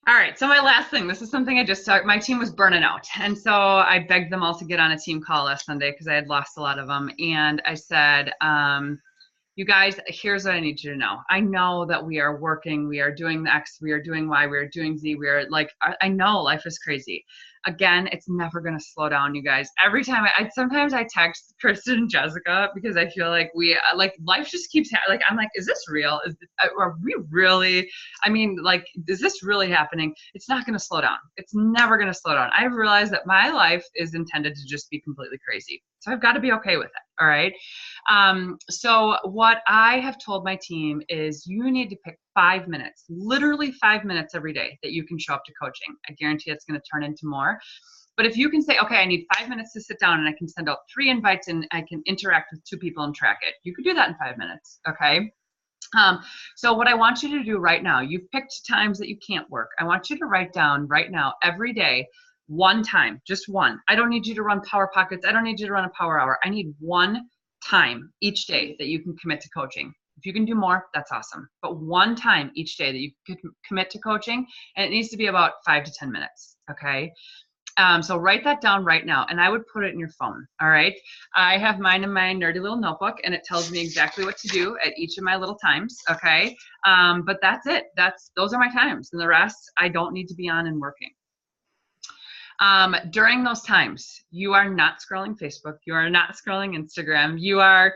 All right, so my last thing, this is something I just started. My team was burning out. And so I begged them all to get on a team call last Sunday because I had lost a lot of them. And I said, you guys, here's what I need you to know. I know that we are working, we are doing the X, we are doing Y, we are doing Z, we are like, I know life is crazy. Again, it's never going to slow down, you guys. Every time sometimes I text Kristen and Jessica because I feel like life just keeps like, I'm like, is this real? Are we really, I mean, like, is this really happening? It's not going to slow down. It's never going to slow down. I've realized that my life is intended to just be completely crazy. So I've got to be okay with it. All right. So what I have told my team is you need to pick 5 minutes, literally 5 minutes every day that you can show up to coaching. I guarantee it's going to turn into more. But if you can say, okay, I need 5 minutes to sit down and I can send out 3 invites and I can interact with 2 people and track it, you could do that in 5 minutes. Okay. So what I want you to do right now, you've picked times that you can't work. I want you to write down right now, every day, one time, just one. I don't need you to run power pockets. I don't need you to run a power hour. I need one time each day that you can commit to coaching. If you can do more, that's awesome. But one time each day that you can commit to coaching, and it needs to be about 5 to 10 minutes. Okay. So write that down right now, and I would put it in your phone. All right. I have mine in my nerdy little notebook, and it tells me exactly what to do at each of my little times. Okay. But that's it. Those are my times, and the rest I don't need to be on and working. During those times, you are not scrolling Facebook. You are not scrolling Instagram. You are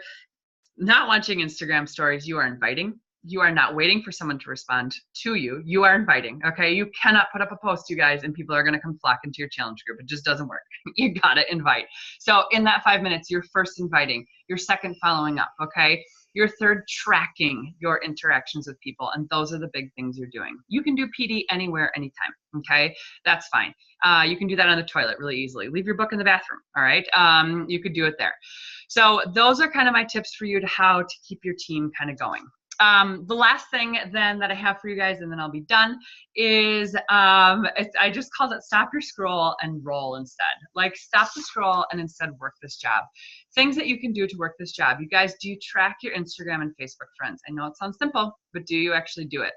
not watching Instagram stories. You are inviting. You are not waiting for someone to respond to you. You are inviting, okay? You cannot put up a post, you guys, and people are going to come flock into your challenge group. It just doesn't work. You got to invite. So in that 5 minutes, you're first inviting. Your second, following up, okay? Your third, tracking your interactions with people. And those are the big things you're doing. You can do PD anywhere, anytime, okay? That's fine. You can do that on the toilet really easily. Leave your book in the bathroom, all right? You could do it there. So those are kind of my tips for you to how to keep your team kind of going. The last thing then that I have for you guys, and then I'll be done, is I just called it stop your scroll and roll instead. Like stop the scroll and instead work this job. Things that you can do to work this job. You guys, do you track your Instagram and Facebook friends? I know it sounds simple, but do you actually do it?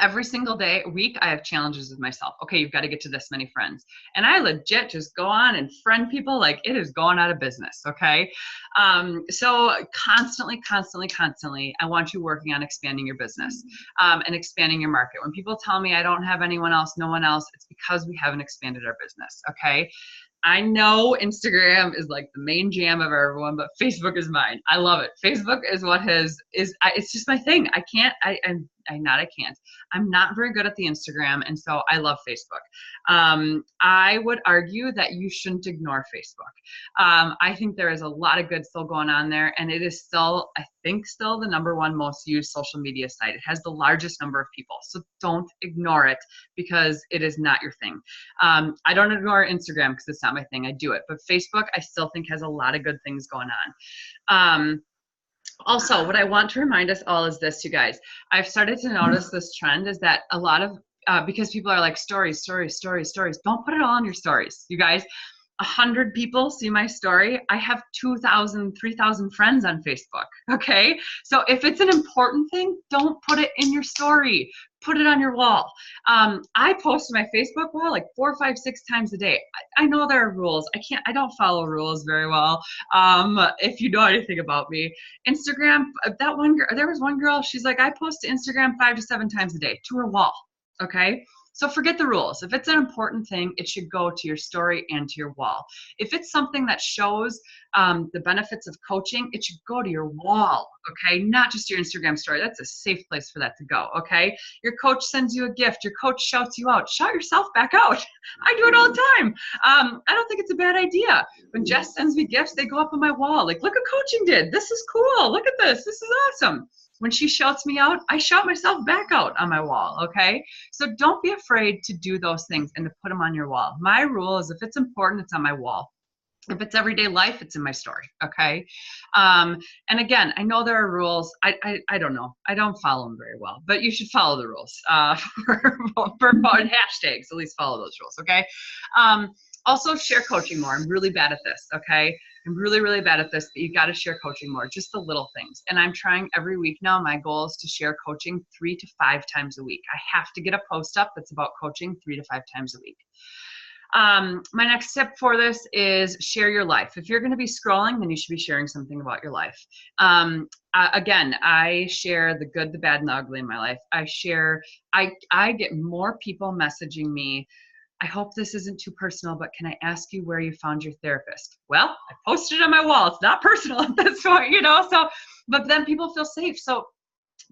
Every single day, week, I have challenges with myself. Okay, you've got to get to this many friends. And I legit just go on and friend people like it is going out of business, okay? So constantly, I want you working on expanding your business and expanding your market. When people tell me I don't have anyone else, no one else, it's because we haven't expanded our business, okay? I know Instagram is like the main jam of everyone, but Facebook is mine. I love it. Facebook is what it's just my thing. I'm not very good at the Instagram, and so I love Facebook. I would argue that you shouldn't ignore Facebook. I think there is a lot of good still going on there, and it is still, I think, still the #1 most used social media site. It has the largest number of people, so don't ignore it because it is not your thing. I don't ignore Instagram because it's not my thing. I do it, but Facebook I still think has a lot of good things going on. Also, what I want to remind us all is this, you guys. I've started to notice this trend is that a lot of, because people are like stories. Don't put it all on your stories, you guys. 100 people see my story. I have 2,000, 3,000 friends on Facebook, okay? So if it's an important thing, don't put it in your story. Put it on your wall. I post to my Facebook wall like 4, 5, 6 times a day. I know there are rules. I don't follow rules very well. If you know anything about me. Instagram, there was one girl, she's like, I post to Instagram 5 to 7 times a day to her wall, okay? So forget the rules. If it's an important thing, it should go to your story and to your wall. If it's something that shows the benefits of coaching, it should go to your wall, okay? Not just your Instagram story. That's a safe place for that to go, okay? Your coach sends you a gift. Your coach shouts you out. Shout yourself back out. I do it all the time. I don't think it's a bad idea. When Jess sends me gifts, they go up on my wall. Like, look what coaching did. This is cool. Look at this. This is awesome. When she shouts me out, I shout myself back out on my wall, okay? So don't be afraid to do those things and to put them on your wall. My rule is if it's important, it's on my wall. If it's everyday life, it's in my story, okay? And again, I know there are rules. I don't know. I don't follow them very well, but you should follow the rules for hashtags. At least follow those rules, okay? Also, share coaching more. I'm really bad at this, okay? I'm really bad at this, but you got to share coaching more, just the little things. And I'm trying every week now. My goal is to share coaching 3 to 5 times a week. I have to get a post up that's about coaching 3 to 5 times a week. My next tip for this is share your life. If you're going to be scrolling, then you should be sharing something about your life. Again, I share the good, the bad, and the ugly in my life. I get more people messaging me. I hope this isn't too personal, but can I ask you where you found your therapist? Well, I posted it on my wall. It's not personal at this point, you know, so, but then people feel safe. So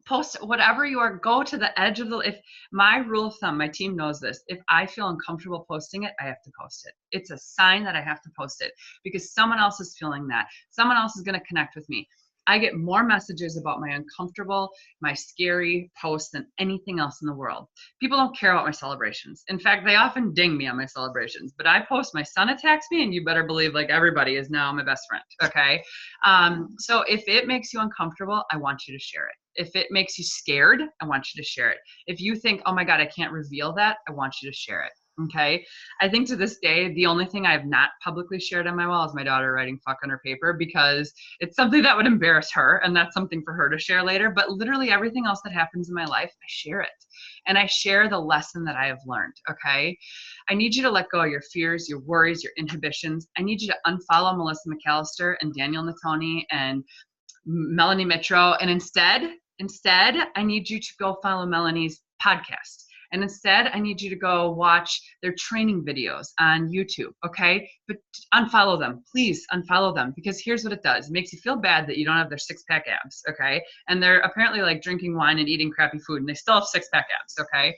post whatever you are, go to the edge of if my rule of thumb, my team knows this, if I feel uncomfortable posting it, I have to post it. It's a sign that I have to post it because someone else is feeling that. Someone else is going to connect with me. I get more messages about my uncomfortable, my scary posts than anything else in the world. People don't care about my celebrations. In fact, they often ding me on my celebrations, but I post my son attacks me and you better believe like everybody is now my best friend, okay? So if it makes you uncomfortable, I want you to share it. If it makes you scared, I want you to share it. If you think, oh my God, I can't reveal that, I want you to share it. Okay. I think to this day, the only thing I have not publicly shared on my wall is my daughter writing fuck on her paper because it's something that would embarrass her and that's something for her to share later. But literally everything else that happens in my life, I share it. And I share the lesson that I have learned. Okay. I need you to let go of your fears, your worries, your inhibitions. I need you to unfollow Melissa McAllister and Daniel Natoni and Melanie Mitro. And instead, I need you to go follow Melanie's podcast. And instead, I need you to go watch their training videos on YouTube, okay? But unfollow them. Please unfollow them because here's what it does. It makes you feel bad that you don't have their 6-pack abs, okay? And they're apparently like drinking wine and eating crappy food and they still have 6-pack abs, okay?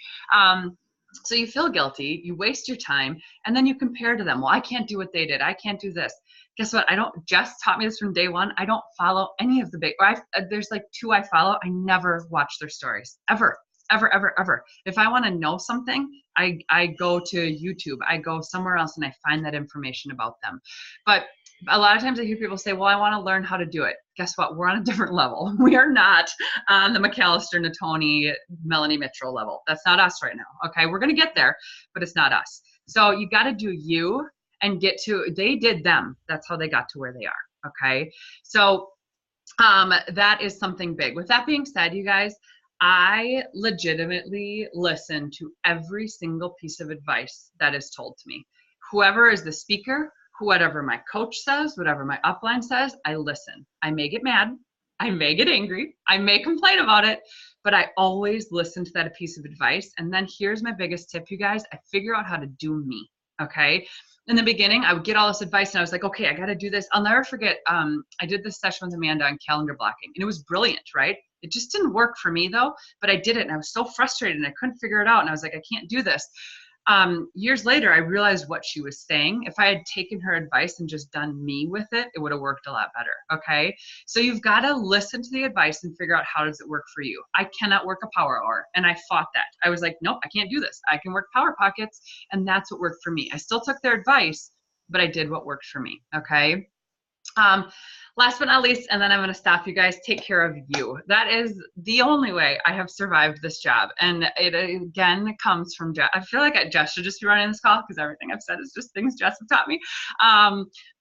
So you feel guilty, you waste your time, and then you compare to them. Well, I can't do what they did. I can't do this. Guess what? Jess taught me this from day one. I don't follow any of the there's like 2 I follow. I never watch their stories, ever. ever, ever, ever. If I want to know something, I go to YouTube, I go somewhere else and I find that information about them. But a lot of times I hear people say, well, I want to learn how to do it. Guess what? We're on a different level. We are not on the McAllister, Natoni, Melanie Mitchell level. That's not us right now. Okay. We're going to get there, but it's not us. So you got to do you and get to, they did them. That's how they got to where they are. Okay. So that is something big. With that being said, you guys, I legitimately listen to every single piece of advice that is told to me. Whoever is the speaker, whatever my coach says, whatever my upline says, I listen. I may get mad. I may get angry. I may complain about it, but I always listen to that piece of advice. And then here's my biggest tip, you guys. I figure out how to do me. Okay. In the beginning, I would get all this advice and I was like, okay, I got to do this. I'll never forget. I did this session with Amanda on calendar blocking and it was brilliant, right? It just didn't work for me though, but I did it and I was so frustrated and I couldn't figure it out. And I was like, I can't do this. Years later, I realized what she was saying. If I had taken her advice and just done me with it, it would have worked a lot better. Okay. So you've got to listen to the advice and figure out how does it work for you. I cannot work a power hour. And I fought that. I was like, nope, I can't do this. I can work power pockets. And that's what worked for me. I still took their advice, but I did what worked for me. Okay. Last but not least, and then I'm going to stop you guys, take care of you. That is the only way I have survived this job. And it again comes from Jess. I feel like Jess should just be running this call because everything I've said is just things Jess have taught me.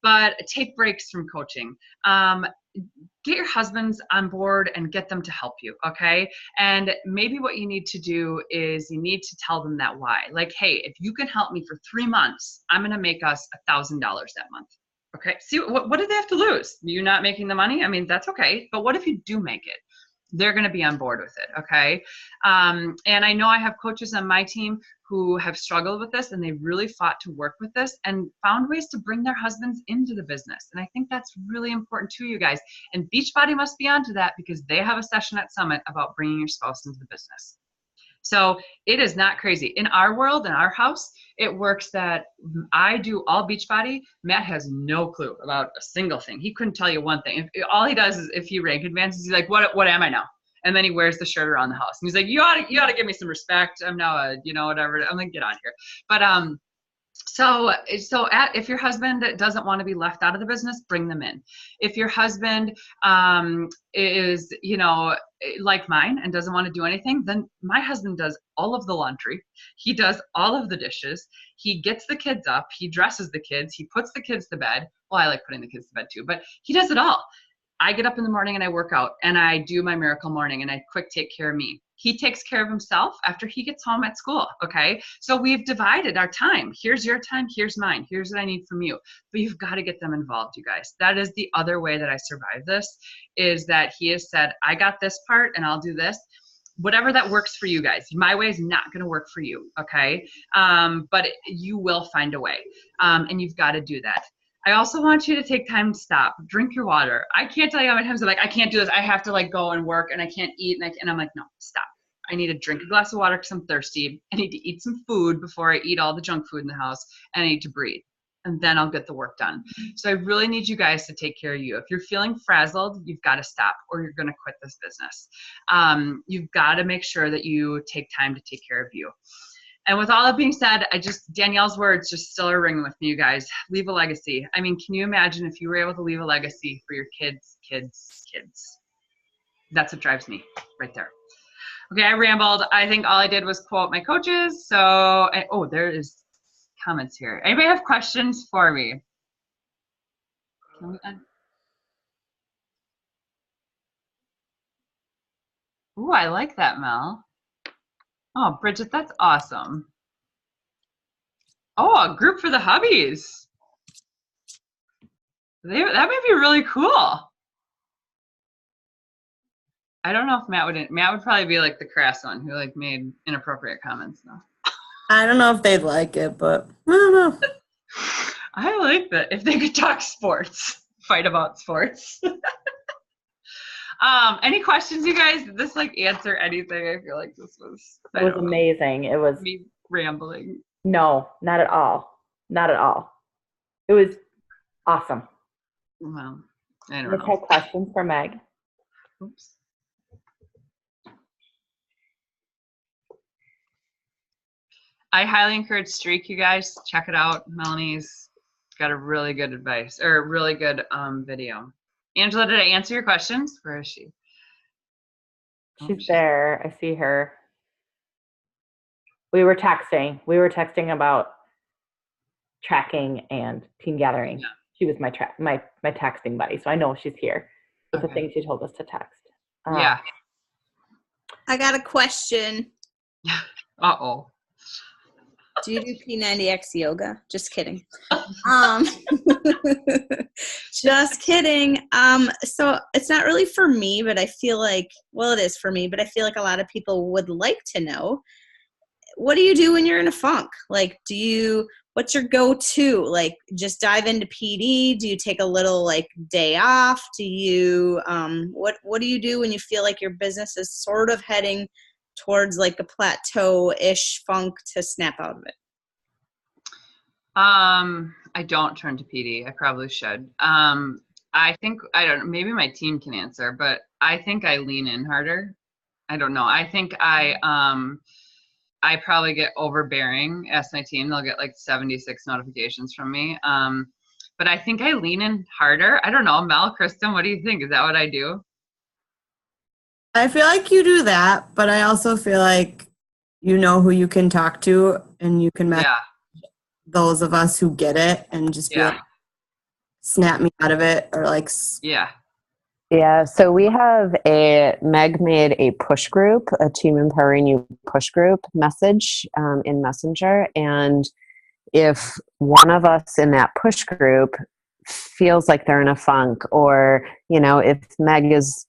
But take breaks from coaching. Get your husbands on board and get them to help you, okay? And maybe what you need to do is you need to tell them that why. Like, hey, if you can help me for 3 months, I'm going to make us $1,000 that month. Okay, see, what do they have to lose? You not making the money? I mean, that's okay. But what if you do make it? They're going to be on board with it, okay? And I know I have coaches on my team who have struggled with this and they really fought to work with this and found ways to bring their husbands into the business. And I think that's really important to you guys. And Beachbody must be onto that because they have a session at Summit about bringing your spouse into the business. So it is not crazy. In our world, in our house, it works that I do all Beachbody. Matt has no clue about a single thing. He couldn't tell you one thing. All he does is if he rank advances, he's like, what am I now? And then he wears the shirt around the house. And he's like, you ought to give me some respect. I'm now a, whatever. I'm like, get out of here. But if your husband doesn't want to be left out of the business, bring them in. If your husband is, like mine and doesn't want to do anything, then my husband does all of the laundry. He does all of the dishes. He gets the kids up. He dresses the kids. He puts the kids to bed. Well, I like putting the kids to bed too, but he does it all. I get up in the morning and I work out and I do my miracle morning and I quick take care of me. He takes care of himself after he gets home at school. Okay. So we've divided our time. Here's your time. Here's mine. Here's what I need from you. But you've got to get them involved, you guys. That is the other way that I survive this, is that he has said, I got this part and I'll do this. Whatever that works for you guys. My way is not going to work for you. Okay. But you will find a way. And you've got to do that. I also want you to take time to stop, drink your water. I can't tell you how many times I'm like, I can't do this. I have to go and work and I can't eat. And I'm like, no, stop. I need to drink a glass of water because I'm thirsty. I need to eat some food before I eat all the junk food in the house. And I need to breathe. And then I'll get the work done. So I really need you guys to take care of you. If you're feeling frazzled, you've got to stop or you're going to quit this business. You've got to make sure that you take time to take care of you. And with all that being said, Danielle's words just still are ringing with me, you guys. Leave a legacy. I mean, can you imagine if you were able to leave a legacy for your kids? That's what drives me right there. Okay, I rambled. I think all I did was quote my coaches. So, there is comments here. Anybody have questions for me? Ooh, I like that, Mel. Oh, Bridget, that's awesome. Oh, a group for the hubbies. That might be really cool. I don't know if Matt would probably be like the crass one who made inappropriate comments though. I don't know if they'd like it, but I don't know. I like that. If they could talk sports, fight about sports. Any questions, you guys? Did this answer anything? I feel like this was. It was amazing. It was me rambling. No, not at all. Not at all. It was awesome. Well, I don't know. Have questions for Meg? Oops. I highly encourage Streak, you guys. Check it out. Melanie's got a really good advice or really good video. Angela, did I answer your questions? Where is she? She's there. I see her. We were texting about tracking and team gathering. Yeah. She was my texting buddy, so I know she's here with the things she told us to text. Yeah. I got a question. Uh-oh. Do you do P90X yoga? Just kidding. Just kidding. So it's not really for me, but I feel like, well, it is for me, but I feel like a lot of people would like to know, what do you do when you're in a funk? Like, what's your go-to? Like, just dive into PD? Do you take a little like day off? Do you, what do you do when you feel like your business is sort of heading towards like a plateau-ish funk to snap out of it? I don't turn to PD. I probably should. I think, I don't know, maybe my team can answer, but I think I lean in harder. I don't know. I think I probably get overbearing. Ask my team, they'll get like 76 notifications from me. But I think I lean in harder. I don't know. Mel, Kristen, what do you think? Is that what I do? I feel like you do that, but I also feel like you know who you can talk to, and you can message those of us who get it and just be like, snap me out of it, or like, Yeah, so we have Meg made a push group, a Team Empowering You push group message in Messenger. And if one of us in that push group feels like they're in a funk, or, you know, if Meg is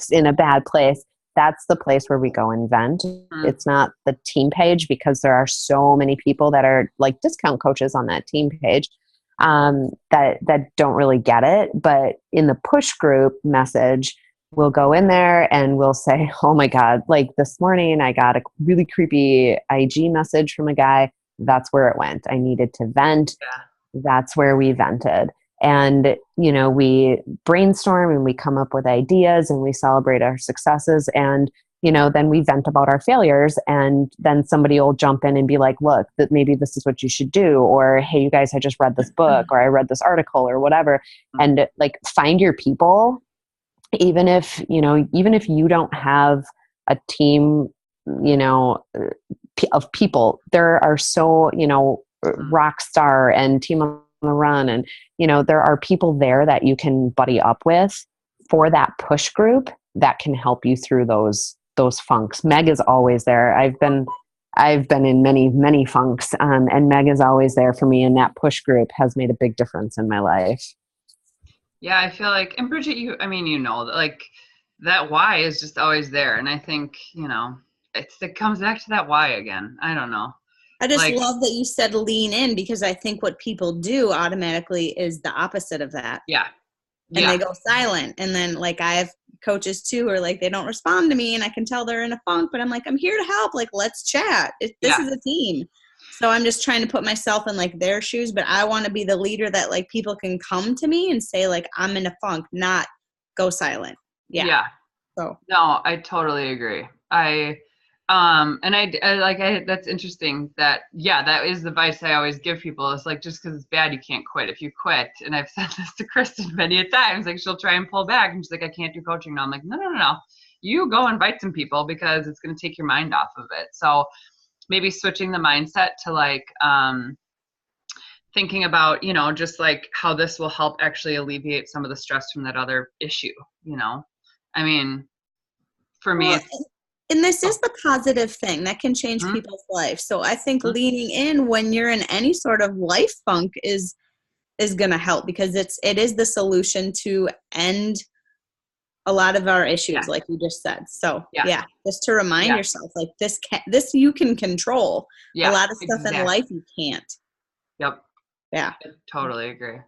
in a bad place, that's the place where we go and vent. It's not the team page, because there are so many people that are like discount coaches on that team page. That don't really get it. But in the push group message, we'll go in there and we'll say, oh my God, like this morning I got a really creepy IG message from a guy. That's where it went. I needed to vent. That's where we vented. And, you know, we brainstorm and we come up with ideas and we celebrate our successes. And, you know, then we vent about our failures, and then somebody will jump in and be like, look, that maybe this is what you should do. Or, hey, you guys, I just read this book, or I read this article, or whatever. And like, find your people, even if you don't have a team, you know, of people. There are so, you know, Rockstar and Team on the Run. And, you know, there are people there that you can buddy up with for that push group that can help you through those funks. Meg is always there. I've been in many funks, and Meg is always there for me. And that push group has made a big difference in my life. Yeah, I feel like, and Bridget, you know, like that why is just always there. And I think, you know, it comes back to that why again. I don't know. I just love that you said lean in, because I think what people do automatically is the opposite of that. Yeah. And they go silent. And then like I have coaches too, or like they don't respond to me and I can tell they're in a funk, but I'm like, I'm here to help. Like, let's chat. This is a team. So I'm just trying to put myself in like their shoes, but I want to be the leader that like people can come to me and say like, I'm in a funk, not go silent. Yeah. So no, I totally agree. That's interesting that is the advice I always give people. It's like, just because it's bad, you can't quit. If you quit, and I've said this to Kristen many a times, like she'll try and pull back and she's like, I can't do coaching now. I'm like, no. You go invite some people, because it's going to take your mind off of it. So maybe switching the mindset to like, thinking about, you know, just like how this will help actually alleviate some of the stress from that other issue, you know? I mean, for me, and this is the positive thing that can change people's life. So I think leaning in when you're in any sort of life funk is going to help, because it is the solution to end a lot of our issues, like you just said. So just to remind yourself, like this you can control. A lot of stuff in life you can't. Yep. Yeah. I totally agree.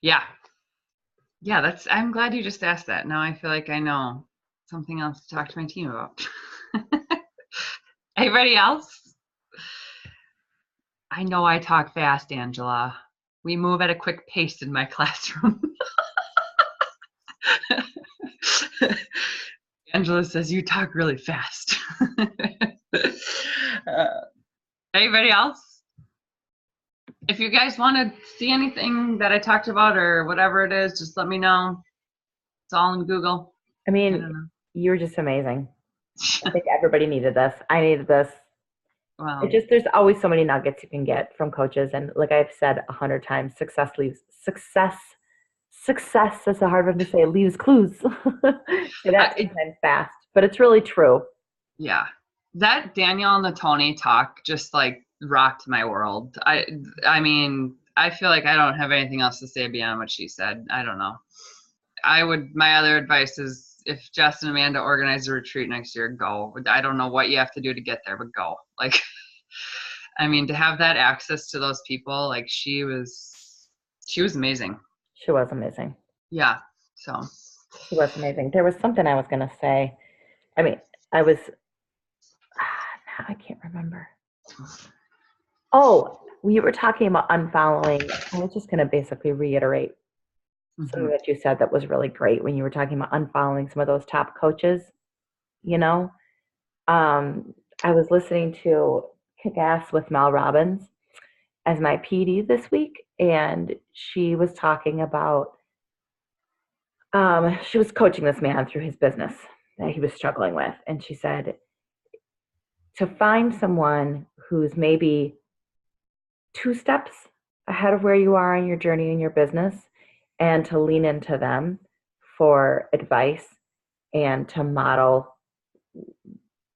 Yeah. I'm glad you just asked that. Now I feel like I know something else to talk to my team about. Anybody else? I know I talk fast, Angela. We move at a quick pace in my classroom. Angela says, you talk really fast. Anybody else? If you guys want to see anything that I talked about or whatever it is, just let me know. It's all in Google. I mean, you're just amazing. I think everybody needed this. I needed this. Wow. There's always so many nuggets you can get from coaches. And like I've said 100 times, success is a hard one to say, leaves clues. Say that sometimes fast, but it's really true. Yeah. That Danielle and the Tony talk just like rocked my world. I mean, I feel like I don't have anything else to say beyond what she said. I don't know. My other advice is if Jess and Amanda organize a retreat next year, go. I don't know what you have to do to get there, but go. Like, I mean, to have that access to those people, like she was amazing. She was amazing. Yeah. So. She was amazing. There was something I was going to say. I mean, I can't remember. Oh, we were talking about unfollowing. I was just going to basically reiterate something that you said that was really great when you were talking about unfollowing some of those top coaches. You know, I was listening to Kick-Ass with Mel Robbins as my PD this week, and she was talking about, she was coaching this man through his business that he was struggling with. And she said, to find someone who's maybe 2 steps ahead of where you are in your journey in your business and to lean into them for advice and to model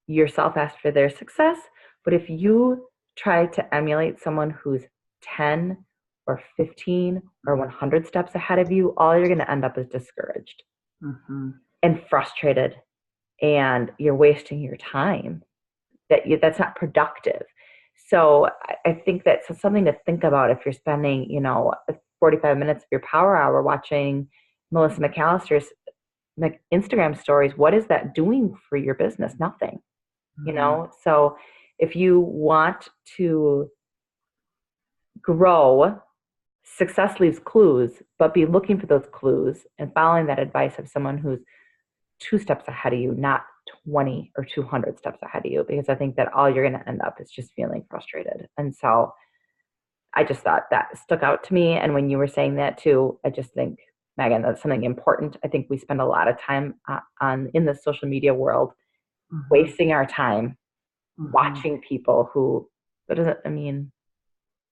yourself after their success. But if you try to emulate someone who's 10 or 15 or 100 steps ahead of you, all you're going to end up is discouraged and frustrated, and you're wasting your time. That's not productive. So I think that's something to think about if you're spending, 45 minutes of your power hour watching Melissa McAllister's Instagram stories. What is that doing for your business? Nothing, So if you want to grow, success leaves clues, but be looking for those clues and following that advice of someone who's 2 steps ahead of you, not 20 or 200 steps ahead of you, because I think that all you're going to end up is just feeling frustrated. And so I just thought that stuck out to me. And when you were saying that too, I just think, Megan, that's something important. I think we spend a lot of time in the social media world wasting our time watching people who, they're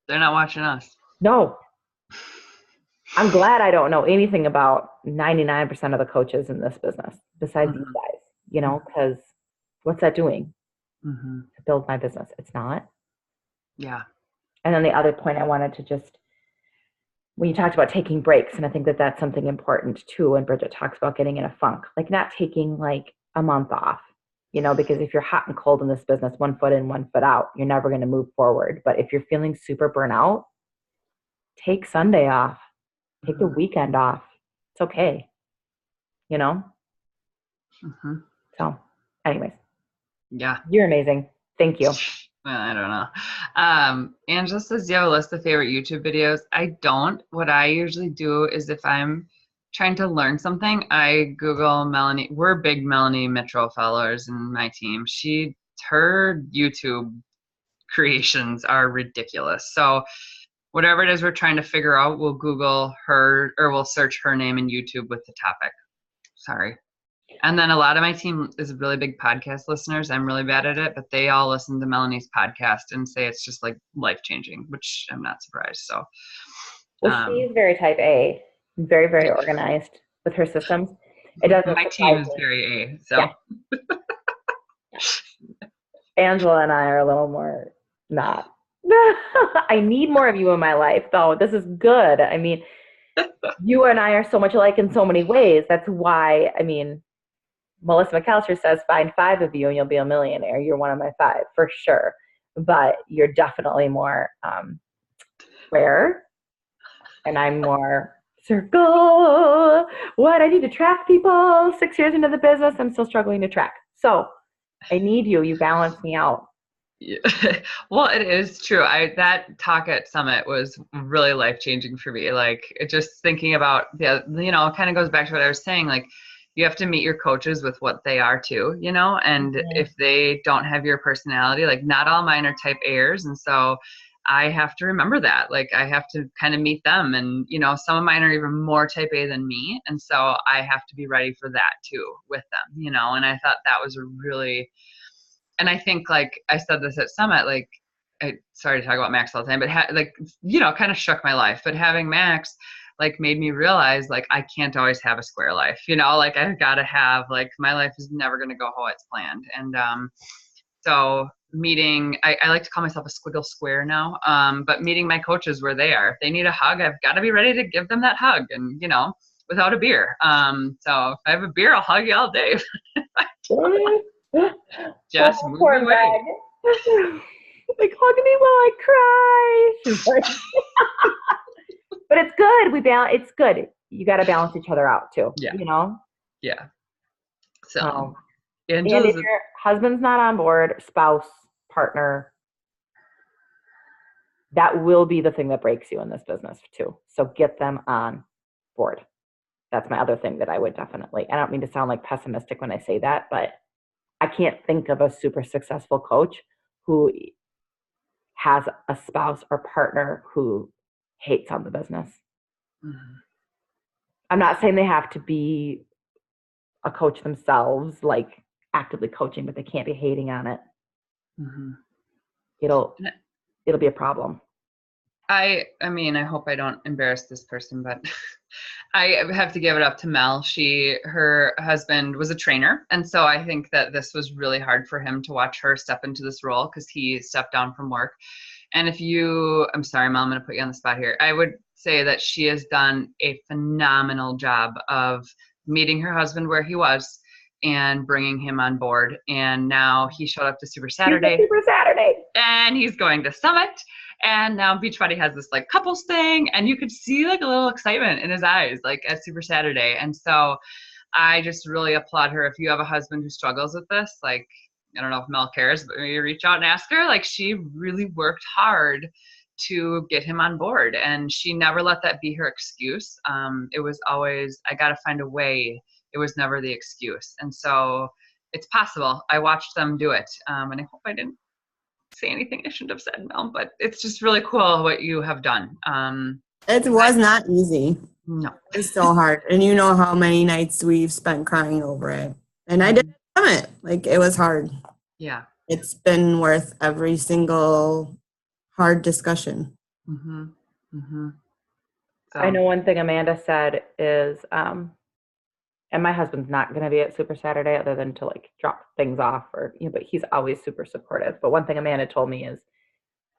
not watching us. No. I'm glad I don't know anything about 99% of the coaches in this business besides you guys, because what's that doing to build my business? It's not. Yeah. And then the other point I wanted to just, when you talked about taking breaks, and I think that that's something important too, when Bridget talks about getting in a funk, like not taking like a month off, because if you're hot and cold in this business, 1 foot in, 1 foot out, you're never going to move forward. But if you're feeling super burnt out, take Sunday off. Take the weekend off. It's okay. So anyways. Yeah. You're amazing. Thank you. Well, I don't know. Angela says, do you have a list of favorite YouTube videos? I don't. What I usually do is if I'm trying to learn something, I Google Melanie. We're big Melanie Mitchell followers in my team. Her YouTube creations are ridiculous. So whatever it is we're trying to figure out, we'll Google her or we'll search her name in YouTube with the topic. Sorry. And then a lot of my team is really big podcast listeners. I'm really bad at it, but they all listen to Melanie's podcast and say it's just like life-changing, which I'm not surprised. So, well, she's very type A, very, very organized with her systems. It doesn't. My team is very A. So, yeah. Angela and I are a little more not. I need more of you in my life, though. This is good. I mean, you and I are so much alike in so many ways. That's why, Melissa McAllister says, find 5 of you and you'll be a millionaire. You're one of my 5 for sure. But you're definitely more square, and I'm more circle. What? I need to track people. 6 years into the business, I'm still struggling to track. So I need you. You balance me out. Yeah. Well, it is true. That talk at Summit was really life-changing for me. Like, just thinking about it kind of goes back to what I was saying. Like, you have to meet your coaches with what they are too, you know, and if they don't have your personality, like not all mine are type A's. And so I have to remember that, like I have to kind of meet them, and, you know, some of mine are even more type A than me. And so I have to be ready for that too with them, you know, and I thought that was a really, and I think like I said this at Summit, like, sorry to talk about Max all the time, but like, you know, kind of shook my life, but having Max like made me realize like I can't always have a square life, you know, like I've got to have, like, my life is never going to go how it's planned. And so meeting, I like to call myself a squiggle square now, but meeting my coaches where they are. If they need a hug, I've got to be ready to give them that hug, and, you know, without a beer. So if I have a beer, I'll hug you all day. Just move away. Like, hug me while I cry. She's like, but it's good. It's good. You got to balance each other out too. Yeah. You know? Yeah. So, and if your husband's not on board, spouse, partner, that will be the thing that breaks you in this business too. So get them on board. That's my other thing that I would definitely, I don't mean to sound like pessimistic when I say that, but I can't think of a super successful coach who has a spouse or partner who hates on the business. Mm-hmm. I'm not saying they have to be a coach themselves, like actively coaching, but they can't be hating on it. Mm-hmm. It'll be a problem. I mean, I hope I don't embarrass this person, but I have to give it up to Mel. Her husband was a trainer. And so I think that this was really hard for him to watch her step into this role because he stepped down from work. And I'm sorry, Mel, I'm going to put you on the spot here. I would say that she has done a phenomenal job of meeting her husband where he was and bringing him on board. And now he showed up to Super Saturday. And he's going to Summit. And now Beachbody has this like couples thing, and you could see like a little excitement in his eyes, like at Super Saturday. And so I just really applaud her. If you have a husband who struggles with this, like, I don't know if Mel cares, but maybe reach out and ask her. Like, she really worked hard to get him on board, and she never let that be her excuse. It was always, I got to find a way. It was never the excuse. And so it's possible. I watched them do it. And I hope I didn't say anything I shouldn't have said, Mel, but it's just really cool what you have done. It was not easy. No. It's so hard. And you know how many nights we've spent crying over it. And I didn't it. Like, it was hard. Yeah. It's been worth every single hard discussion. Mm-hmm. Mm-hmm. So. I know one thing Amanda said is, and my husband's not going to be at Super Saturday other than to like drop things off, or, you know, but he's always super supportive. But one thing Amanda told me is,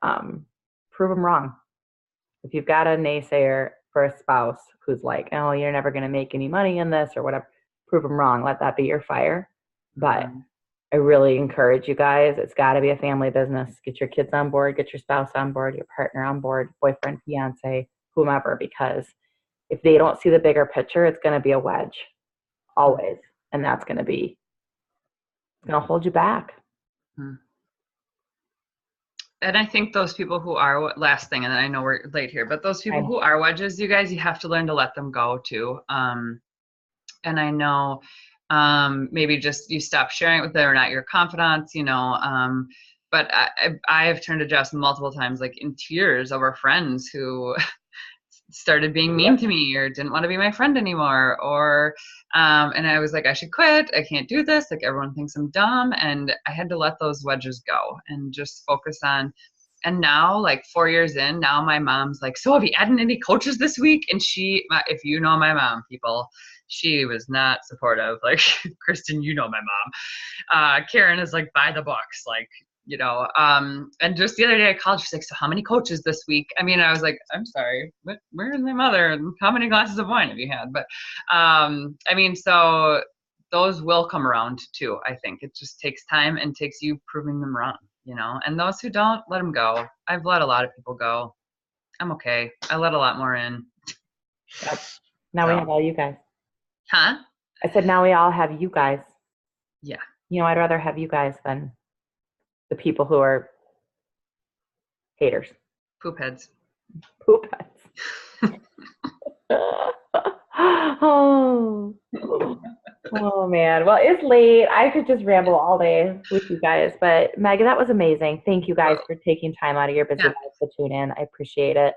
prove him wrong. If you've got a naysayer for a spouse who's like, oh, you're never going to make any money in this or whatever, prove them wrong. Let that be your fire. But I really encourage you guys, it's got to be a family business. Get your kids on board, get your spouse on board, your partner on board, boyfriend, fiance, whomever, because if they don't see the bigger picture, it's going to be a wedge always. And that's going to hold you back. And I think those people who are, last thing, and I know we're late here, but those people who are wedges, you guys, you have to learn to let them go too. And I know maybe just you stop sharing it with them, or not your confidants, you know. But I have turned to Jess multiple times, like in tears, over friends who started being mean to me or didn't want to be my friend anymore, or and I was like, I should quit, I can't do this, like everyone thinks I'm dumb. And I had to let those wedges go and just focus on. And now, like 4 years in, now my mom's like, so have you added any coaches this week? And if you know my mom, people, she was not supportive. Like, Kristen, you know my mom. Karen is like, by the books, like, you know. And just the other day I called, she's like, so how many coaches this week? I mean, I was like, I'm sorry, but where's my mother? And how many glasses of wine have you had? But I mean, so those will come around too, I think. It just takes time and takes you proving them wrong, you know. And those who don't, let them go. I've let a lot of people go. I'm okay. I let a lot more in. Yep. Now we have all you guys. Huh? I said, now we all have you guys. Yeah. You know, I'd rather have you guys than the people who are haters. Poop heads. Poop heads. Oh. Oh man. Well, it's late. I could just ramble all day with you guys, but Megan, that was amazing. Thank you guys for taking time out of your busy lives to tune in. I appreciate it.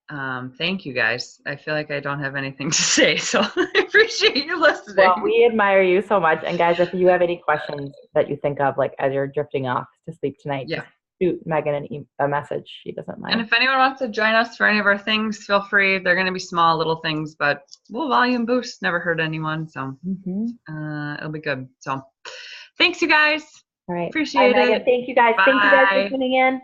Thank you guys. I feel like I don't have anything to say, so I appreciate you listening. Well, we admire you so much. And guys, if you have any questions that you think of, like as you're drifting off to sleep tonight, just shoot Megan a message. She doesn't mind. And if anyone wants to join us for any of our things, feel free. They're going to be small little things, but we'll volume boost. Never hurt anyone, so it'll be good. So thanks, you guys. All right. Appreciate it. Megan. Thank you guys. Bye. Thank you guys for tuning in.